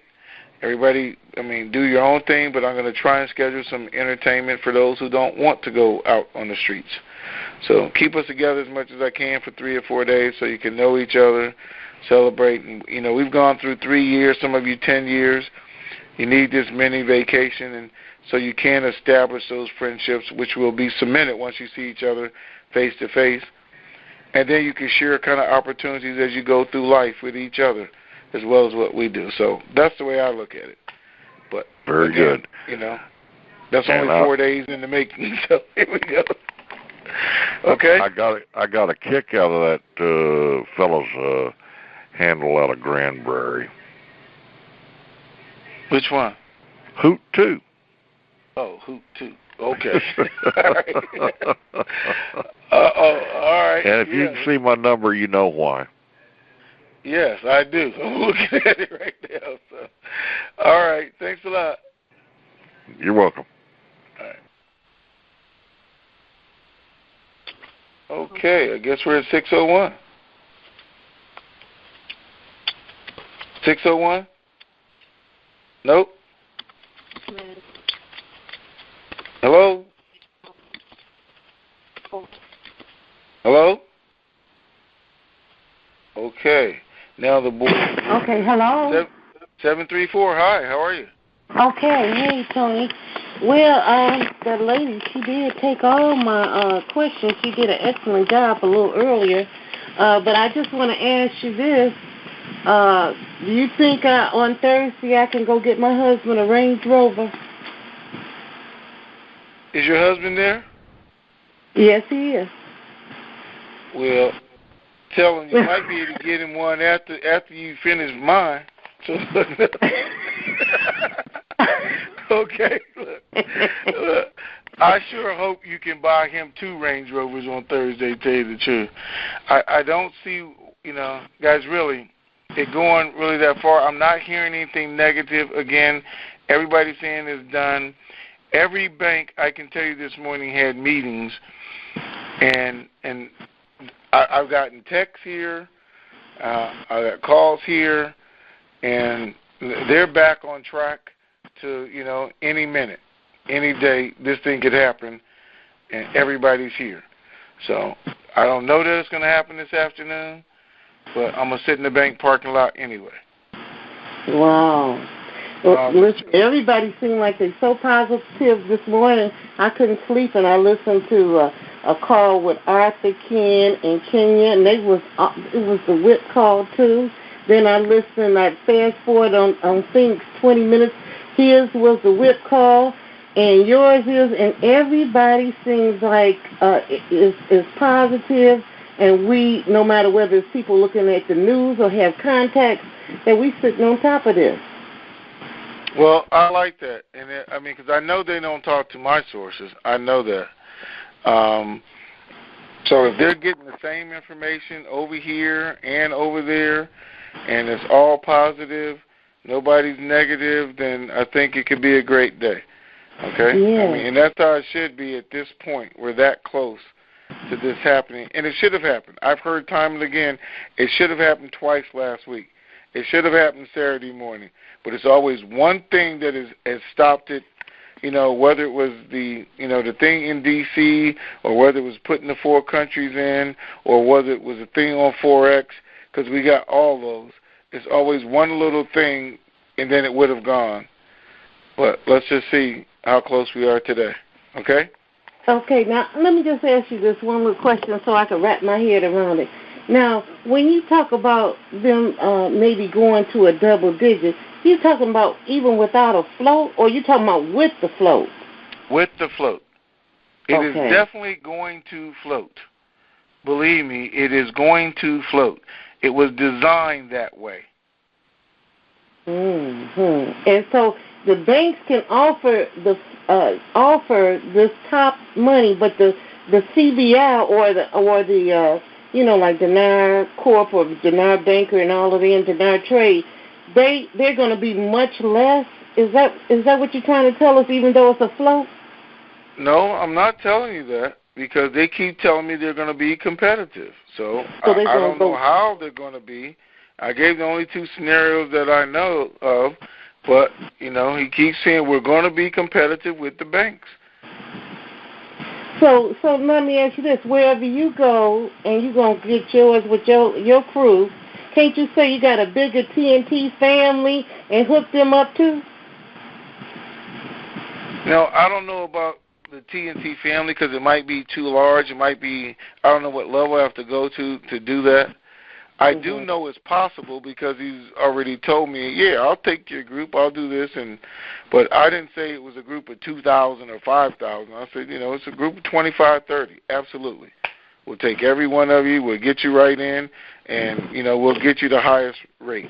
everybody, do your own thing, but I'm going to try and schedule some entertainment for those who don't want to go out on the streets. So keep us together as much as I can for 3 or 4 days so you can know each other, celebrate. And, we've gone through 3 years, some of you 10 years. You need this mini vacation, and so you can establish those friendships, which will be cemented once you see each other face to face. And then you can share kind of opportunities as you go through life with each other, as well as what we do. So that's the way I look at it. But very good. That's only 4 days in the making. So here we go. Okay. I got a kick out of that fellow's handle out of Granbury. Which one? Hoot 2. Oh, Hoot 2. Okay. All right. All right. And if you can see my number, you know why. Yes, I do. I'm looking at it right now. So. All right. Thanks a lot. You're welcome. All right. Okay. I guess we're at 601. 601? Nope. Hello? Hello? Okay. Now the board. Okay, hello? 734, hi, how are you? Okay, hey, Tony. Well, the lady, she did take all my questions. She did an excellent job a little earlier. But I just want to ask you this. Do you think on Thursday I can go get my husband a Range Rover? Is your husband there? Yes, he is. Well, tell him you might be able to get him one after you finish mine. So okay. Look, I sure hope you can buy him 2 Range Rovers on Thursday, to tell you the truth. I don't see, guys, really, it going really that far. I'm not hearing anything negative. Again, everybody's saying it's done. Every bank, I can tell you this morning, had meetings, and I've gotten texts here, I got calls here, and they're back on track to, any minute, any day, this thing could happen, and everybody's here. So I don't know that it's going to happen this afternoon, but I'm going to sit in the bank parking lot anyway. Wow. Well, listen, everybody seemed like they're so positive this morning. I couldn't sleep, and I listened to a call with Arthur, Ken, and Kenya, and it was the whip call, too. Then I listened, I fast forward on things 20 minutes. His was the whip call, and yours is, and everybody seems like is positive, and we, no matter whether it's people looking at the news or have contacts, that we sitting on top of this. Well, I like that, and I mean, because I know they don't talk to my sources. I know that. So if they're getting the same information over here and over there, and it's all positive, nobody's negative, then I think it could be a great day. Okay? Yeah. I mean, and that's how it should be at this point. We're that close to this happening. And it should have happened. I've heard time and again, it should have happened twice last week. It should have happened Saturday morning. But it's always one thing that has stopped it, whether it was the thing in D.C. or whether it was putting the 4 countries in or whether it was a thing on Forex, because we got all those. It's always one little thing, and then it would have gone. But let's just see how close we are today. Okay? Okay, now let me just ask you this one little question so I can wrap my head around it. Now, when you talk about them maybe going to a double digit, you talking about even without a float, or you talking about with the float? With the float. It is definitely going to float. Believe me, it is going to float. It was designed that way. Mm-hmm. And so the banks can offer this top money, but the CBI or the like Dinar Corp or Dinar Banker and all of them, Dinar Trade, they're going to be much less. Is that what you're trying to tell us, even though it's a float? No, I'm not telling you that, because they keep telling me they're going to be competitive. So I don't know how they're going to be. I gave the only 2 scenarios that I know of, but, he keeps saying we're going to be competitive with the banks. So let me ask you this. Wherever you go and you're going to get yours with your crew, can't you say you got a bigger TNT family and hook them up too? I don't know about the TNT family because it might be too large. It might be, I don't know what level I have to go to do that. I do know it's possible because he's already told me, yeah, I'll take your group, I'll do this, but I didn't say it was a group of 2,000 or 5,000. I said, it's a group of 25, 30, absolutely. We'll take every one of you, we'll get you right in, and, we'll get you the highest rate.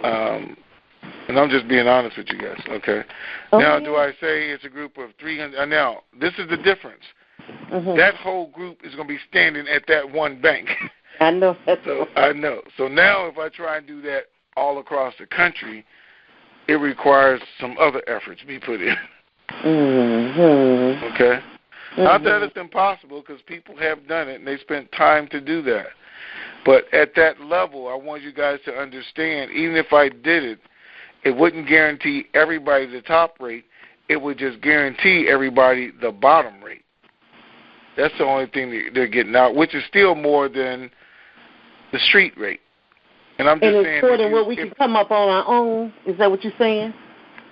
And I'm just being honest with you guys, okay? Now, do I say it's a group of 300? Now, this is the difference. That whole group is going to be standing at that one bank. I know. I know. So now if I try and do that all across the country, it requires some other effort to be put in. Okay? Not that it's impossible, because people have done it and they spent time to do that. But at that level, I want you guys to understand, even if I did it, it wouldn't guarantee everybody the top rate. It would just guarantee everybody the bottom rate. That's the only thing they're getting out, which is still more than the street rate. And I'm just saying, it's more than what we can come up on our own. Is that what you're saying?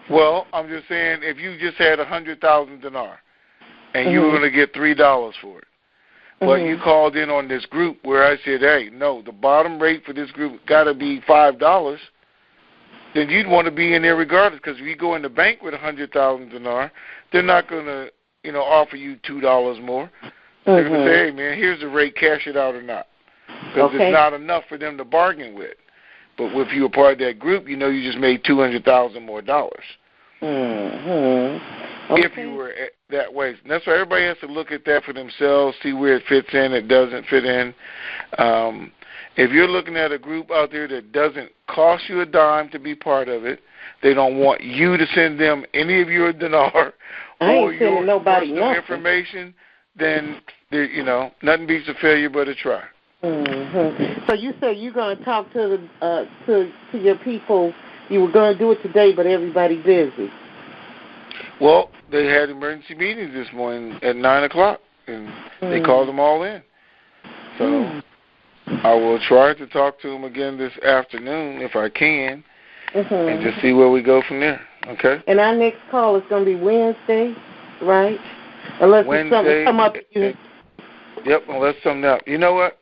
Well, I'm just saying, if you just had 100,000 dinar and you were going to get $3 for it, but you called in on this group where I said, hey, no, the bottom rate for this group got to be $5, then you'd want to be in there regardless, because if you go in the bank with 100,000 dinar, they're not going to offer you $2 more. They're going to say, hey, man, here's the rate, cash it out or not. Because it's not enough for them to bargain with. But if you were part of that group, you just made $200,000 more dollars. If you were that way. And that's why everybody has to look at that for themselves, see where it fits in, it doesn't fit in. If you're looking at a group out there that doesn't cost you a dime to be part of it, they don't want you to send them any of your dinar or your personal information, then nothing beats a failure but a try. So you said you're going to talk to your people. You were going to do it today, but everybody's busy. Well, they had emergency meetings this morning at 9 o'clock, and they called them all in. So I will try to talk to them again this afternoon if I can, and just see where we go from there. Okay? And our next call is going to be Wednesday, right? Unless something come up. Yep, unless something else. You know what?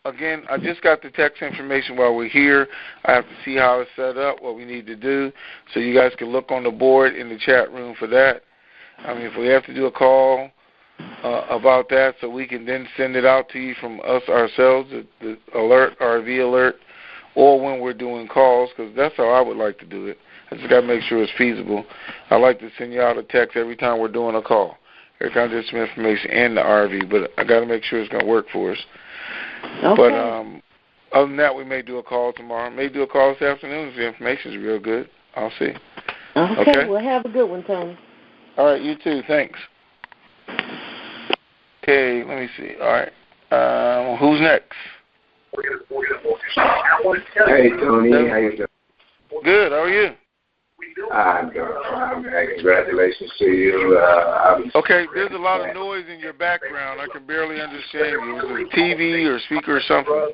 Again, I just got the text information while we're here. I have to see how it's set up, what we need to do, so you guys can look on the board in the chat room for that. I mean, if we have to do a call about that so we can then send it out to you from us ourselves, the alert, RV alert, or when we're doing calls, because that's how I would like to do it. I just got to make sure it's feasible. I like to send you out a text every time we're doing a call. Every time there's some information in the RV, but I got to make sure it's going to work for us. Okay. But other than that, we may do a call tomorrow. May do a call this afternoon if the information is real good. I'll see. Okay. Well, have a good one, Tony. All right, you too. Thanks. Okay, let me see. All right. Who's next? Hey, Tony. How you doing? Good. How are you? I'm doing fine, man. Congratulations to you. Okay, there's a lot of noise in your background. I can barely understand you. Is it a TV or speaker or something?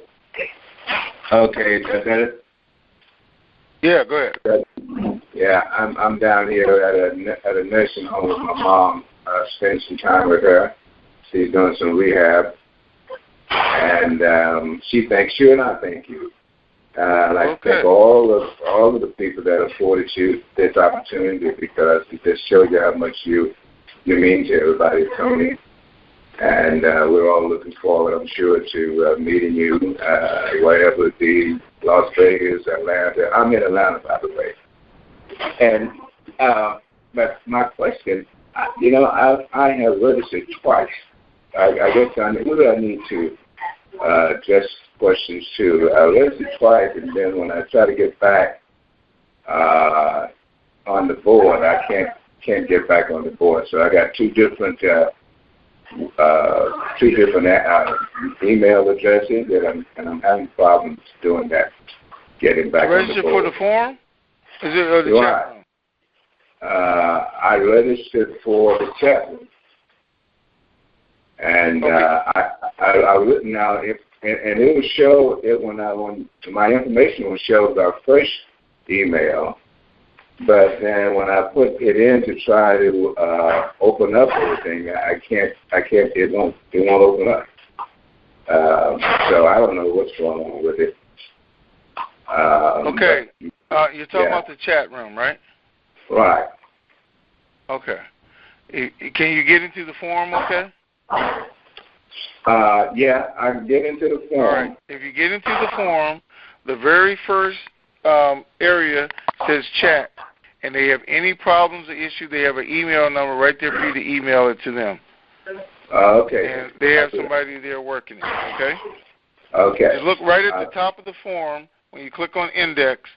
Okay, is that better? Yeah, go ahead. Yeah, I'm down here at a nursing home with my mom. Spending some time with her. She's doing some rehab, and she thanks you, and I thank you. I'd like to thank all of the people that afforded you this opportunity, because it just shows you how much you mean to everybody, Tony. And we're all looking forward, I'm sure, to meeting you, wherever it be, Las Vegas, Atlanta. I'm in Atlanta, by the way. And but my question, I have registered twice. I guess I need to address questions too. I registered twice, and then when I try to get back on the board, I can't get back on the board. So I got two different email addresses, and I'm having problems doing that, getting back on the board. Registered for the form? Is it the chat room? I registered for the chat room. And I would now, and it would show it when my information would show our first email, but then when I put it in to try to open up everything, I can't. It won't open up. So I don't know what's going on with it. Okay, you're talking about the chat room, right? Right. Okay. Can you get into the forum? Okay. Yeah, I can get into the forum. All right. If you get into the forum, the very first area says chat, and they have any problems or issue, they have an email number right there for you to email it to them. Okay. And they have somebody there working it. Okay. Okay. Just look right at the top of the form when you click on index.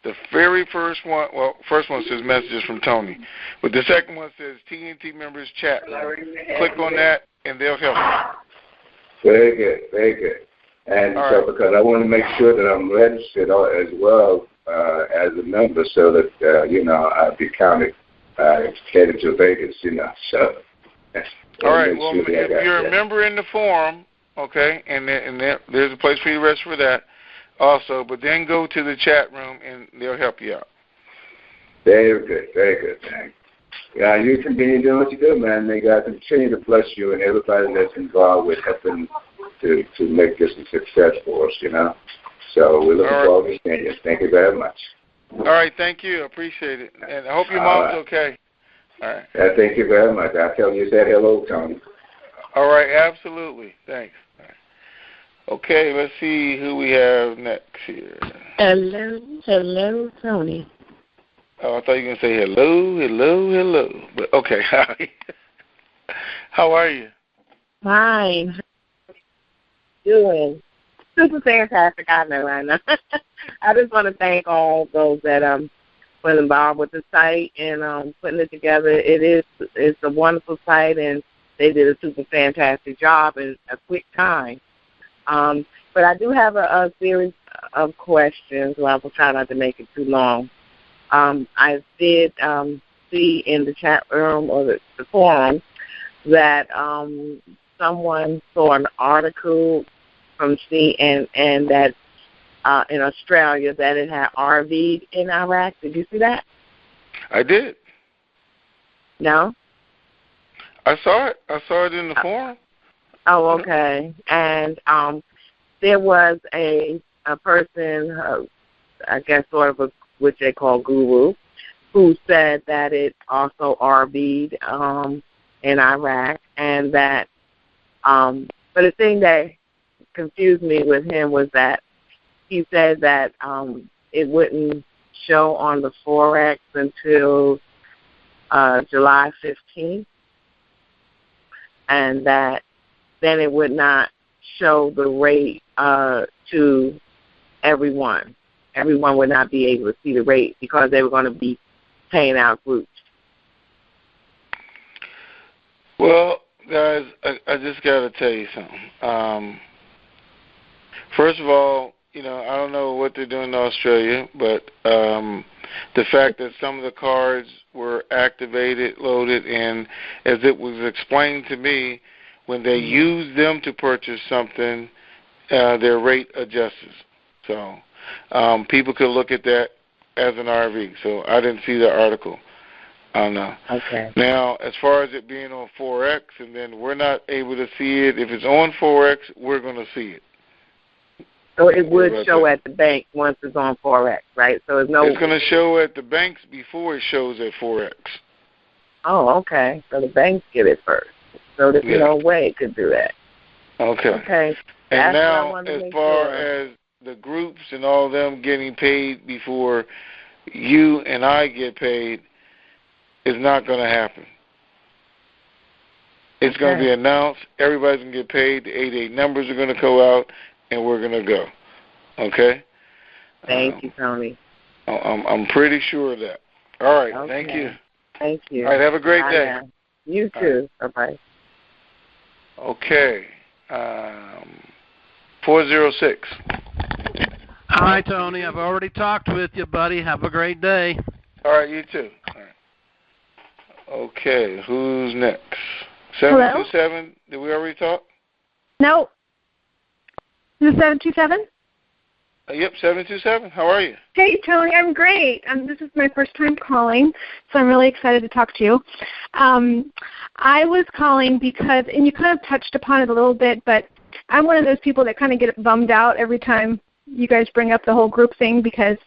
The very first one, first one says messages from Tony, but the second one says TNT members chat room. Click on that, and they'll help you. Very good, very good. And all so right. Because I want to make sure that I'm registered as well as a member, so that I'll be counted headed to Vegas. So. All right. Well, if you're a member in the forum, okay, and there's a place for you to register for that. Also, but then go to the chat room and they'll help you out. Very good, thanks. Yeah, you continue doing what you do, man. May God continue to bless you and everybody that's involved with helping to make this a success for us, So we're looking forward to seeing you. Thank you very much. All right, thank you. I appreciate it. And I hope your mom's okay. All right. Yeah, thank you very much. I'll tell you said hello, Tony. All right, absolutely. Thanks. Okay, let's see who we have next here. Hello, Tony. Oh, I thought you were going to say hello. But okay, hi. How are you? Fine. Doing super fantastic. I know. I just want to thank all those that were involved with the site and putting it together. It's a wonderful site, and they did a super fantastic job in a quick time. But I do have a series of questions. Well, I will try not to make it too long. I did see in the chat room or the forum that someone saw an article from CNN that in Australia that it had RV'd in Iraq. Did you see that? I did. No? I saw it. I saw it in the forum. Oh, okay. And there was a person, I guess sort of what they call guru, who said that it also RV'd in Iraq, and that. But the thing that confused me with him was that he said that it wouldn't show on the Forex until July 15th, and that then it would not show the rate to everyone. Everyone would not be able to see the rate because they were going to be paying out groups. Well, guys, I just got to tell you something. First of all, I don't know what they're doing in Australia, but the fact that some of the cards were activated, loaded, and as it was explained to me, when they use them to purchase something, their rate adjusts. So people could look at that as an RV. So I didn't see the article. I don't know. Okay. Now, as far as it being on Forex, and then we're not able to see it, if it's on Forex, we're going to see it. So it would show at the bank once it's on Forex, right? So it's no. It's going to show at the banks before it shows at Forex. Oh, okay. So the banks get it first. So there's no way it could do that. Okay. Okay. And now, as far as the groups and all them getting paid before you and I get paid, is not going to happen. It's going to be announced. Everybody's going to get paid. The 88 numbers are going to go out, and we're going to go. Okay? Thank you, Tony. I'm pretty sure of that. All right. Okay. Thank you. Thank you. All right. Have a great day. Now. You too. Bye-bye. Okay. 406. Hi, Tony. I've already talked with you, buddy. Have a great day. All right. You too. All right. Okay. Who's next? Hello? 727. Did we already talk? No. Is it 727? Yep, 727. How are you? Hey, Tony. I'm great. This is my first time calling, so I'm really excited to talk to you. I was calling because, and you kind of touched upon it a little bit, but I'm one of those people that kind of get bummed out every time you guys bring up the whole group thing because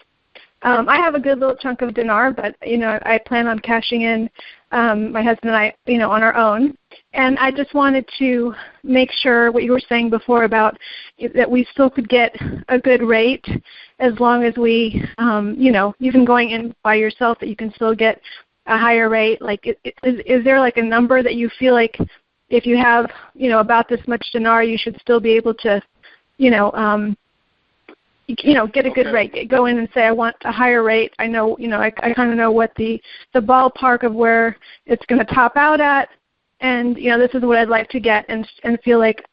I have a good little chunk of dinar, but, I plan on cashing in, my husband and I, on our own. And I just wanted to make sure what you were saying before about that we still could get a good rate as long as we, even going in by yourself, that you can still get a higher rate. Like, is there like a number that you feel like if you have, about this much dinar, you should still be able to, get a good rate. Go in and say, I want a higher rate. I know, I kind of know what the ballpark of where it's going to top out at, and this is what I'd like to get, and feel like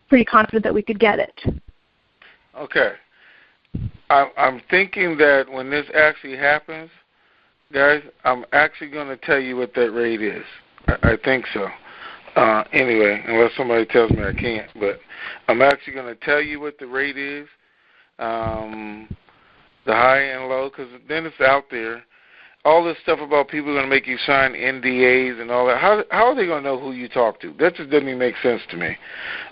pretty confident that we could get it. Okay. I'm thinking that when this actually happens, guys, I'm actually going to tell you what that rate is. I think so. Anyway, unless somebody tells me I can't, but I'm actually going to tell you what the rate is. The high and low, because then it's out there. All this stuff about people going to make you sign NDAs and all that. How are they going to know who you talk to? That just doesn't even make sense to me.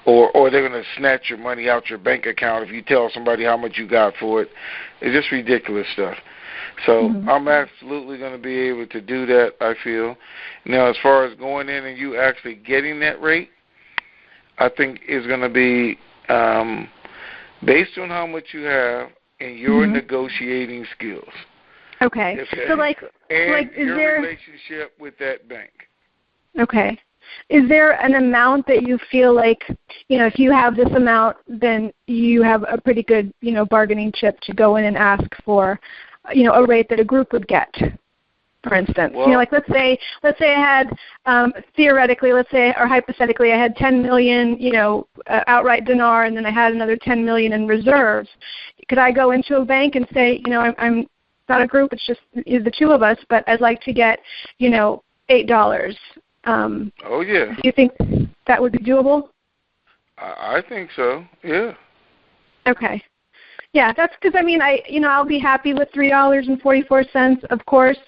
Or they're going to snatch your money out your bank account if you tell somebody how much you got for it. It's just ridiculous stuff. So I'm absolutely going to be able to do that, I feel. Now, as far as going in and you actually getting that rate, I think is going to be based on how much you have and your negotiating skills. Okay. So and is your there relationship with that bank. Okay. Is there an amount that you feel like, if you have this amount, then you have a pretty good, bargaining chip to go in and ask for, a rate that a group would get, for instance? Well, let's say I had, theoretically, or hypothetically, I had 10 million, outright dinar, and then I had another 10 million in reserves. Could I go into a bank and say, I'm not a group, it's just the two of us, but I'd like to get, $8. Oh, yeah. Do you think that would be doable? I think so, yeah. Okay. Yeah, that's because, I'll be happy with $3.44, of course.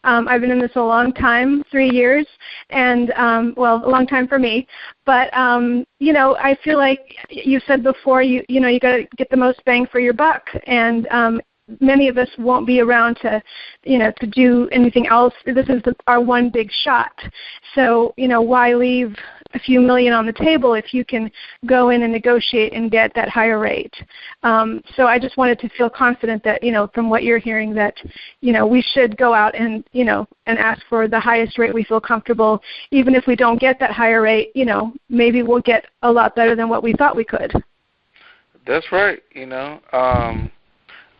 I've been in this a long time, 3 years, and, a long time for me. But, I feel like you said before, you got to get the most bang for your buck. And many of us won't be around to, to do anything else. This is our one big shot. So, why leave a few million on the table if you can go in and negotiate and get that higher rate? So I just wanted to feel confident that, from what you're hearing, that, we should go out and, and ask for the highest rate we feel comfortable. Even if we don't get that higher rate, maybe we'll get a lot better than what we thought we could. That's right.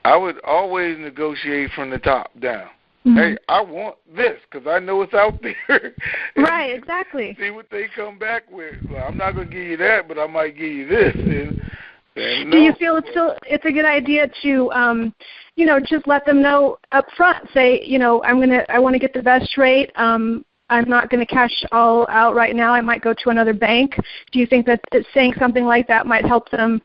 I would always negotiate from the top down. Mm-hmm. Hey, I want this because I know it's out there. Right, exactly. See what they come back with. Well, I'm not going to give you that, but I might give you this. And do you feel it's a good idea to, just let them know up front? Say, I want to get the best rate. I'm not going to cash all out right now. I might go to another bank. Do you think that saying something like that might help them,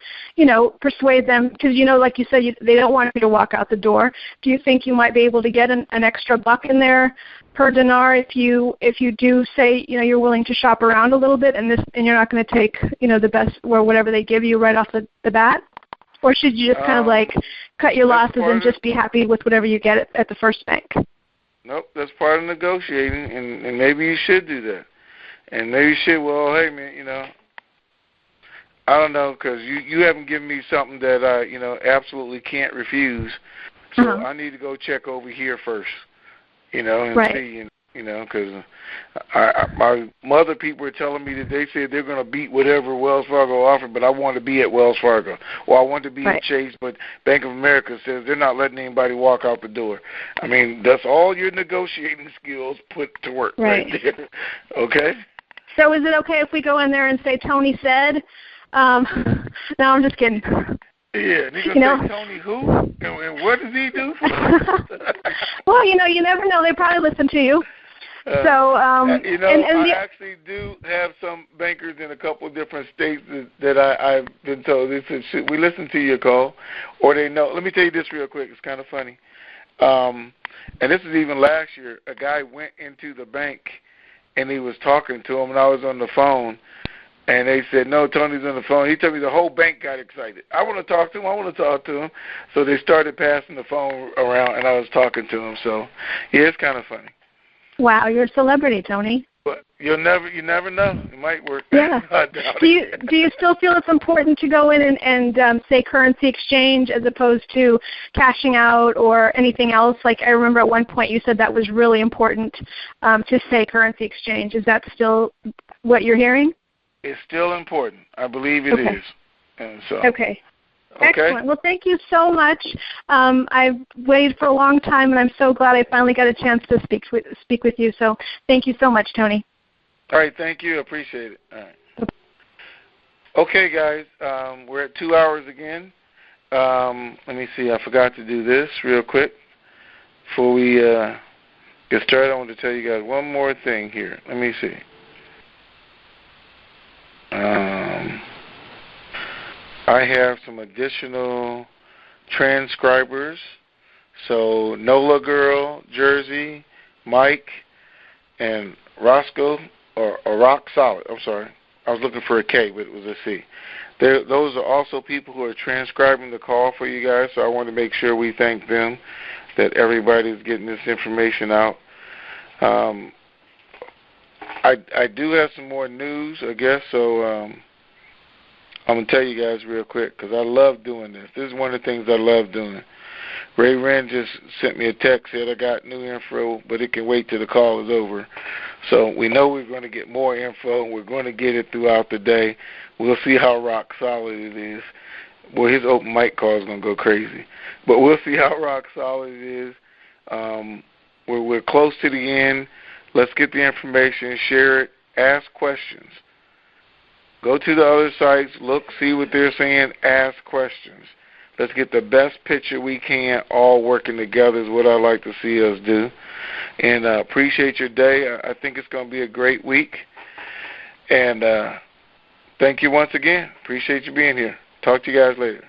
persuade them? Because, like you said, they don't want you to walk out the door. Do you think you might be able to get an extra buck in there per dinar if you do say, you're willing to shop around a little bit and you're not going to take, the best or whatever they give you right off the bat? Or should you just kind of cut your losses and just be happy with whatever you get at the first bank? Nope, that's part of negotiating, and maybe you should do that. And maybe you should, well, hey, man, I don't know, because you haven't given me something that I, absolutely can't refuse. So I need to go check over here first, and right. see, because my mother people were telling me that they said they're going to beat whatever Wells Fargo offered, but I want to be at Wells Fargo. Or I want to be at Chase, but Bank of America says they're not letting anybody walk out the door. I mean, that's all your negotiating skills put to work right there. Okay? So is it okay if we go in there and say, Tony said? No, I'm just kidding. Yeah, they're going to say, Tony who? And what does he do? Well, you never know. They probably listen to you. So, I actually do have some bankers in a couple of different states that I've been told. They said, we listen to your call, or they know. Let me tell you this real quick. It's kind of funny. And this is even last year. A guy went into the bank, and he was talking to him, and I was on the phone. And they said, no, Tony's on the phone. He told me the whole bank got excited. I want to talk to him. So they started passing the phone around, and I was talking to him. So, yeah, it's kind of funny. Wow, you're a celebrity, Tony. But you never know. It might work. Yeah. Do you still feel it's important to go in and say currency exchange as opposed to cashing out or anything else? Like I remember at one point you said that was really important to say currency exchange. Is that still what you're hearing? It's still important. I believe it is. And so. Okay. Excellent. Well, thank you so much. I've waited for a long time, and I'm so glad I finally got a chance to speak with you. So thank you so much, Tony. All right. Thank you. I appreciate it. All right. Okay, guys. We're at 2 hours again. Let me see. I forgot to do this real quick. Before we get started, I want to tell you guys one more thing here. Let me see. I have some additional transcribers. So Nola Girl, Jersey, Mike, and Roscoe, or Rock Solid. I'm sorry. I was looking for a K, but it was a C. Those are also people who are transcribing the call for you guys, so I want to make sure we thank them, that everybody's getting this information out. I do have some more news, I guess, so I'm going to tell you guys real quick because I love doing this. This is one of the things I love doing. Ray Wren just sent me a text, said I got new info, but it can wait till the call is over. So we know we're going to get more info, and we're going to get it throughout the day. We'll see how rock solid it is. Boy, his open mic call is going to go crazy. But we'll see how rock solid it is. We're close to the end. Let's get the information, share it, ask questions. Go to the other sites, look, see what they're saying, ask questions. Let's get the best picture we can, all working together is what I like to see us do. And appreciate your day. I think it's going to be a great week. And thank you once again. Appreciate you being here. Talk to you guys later.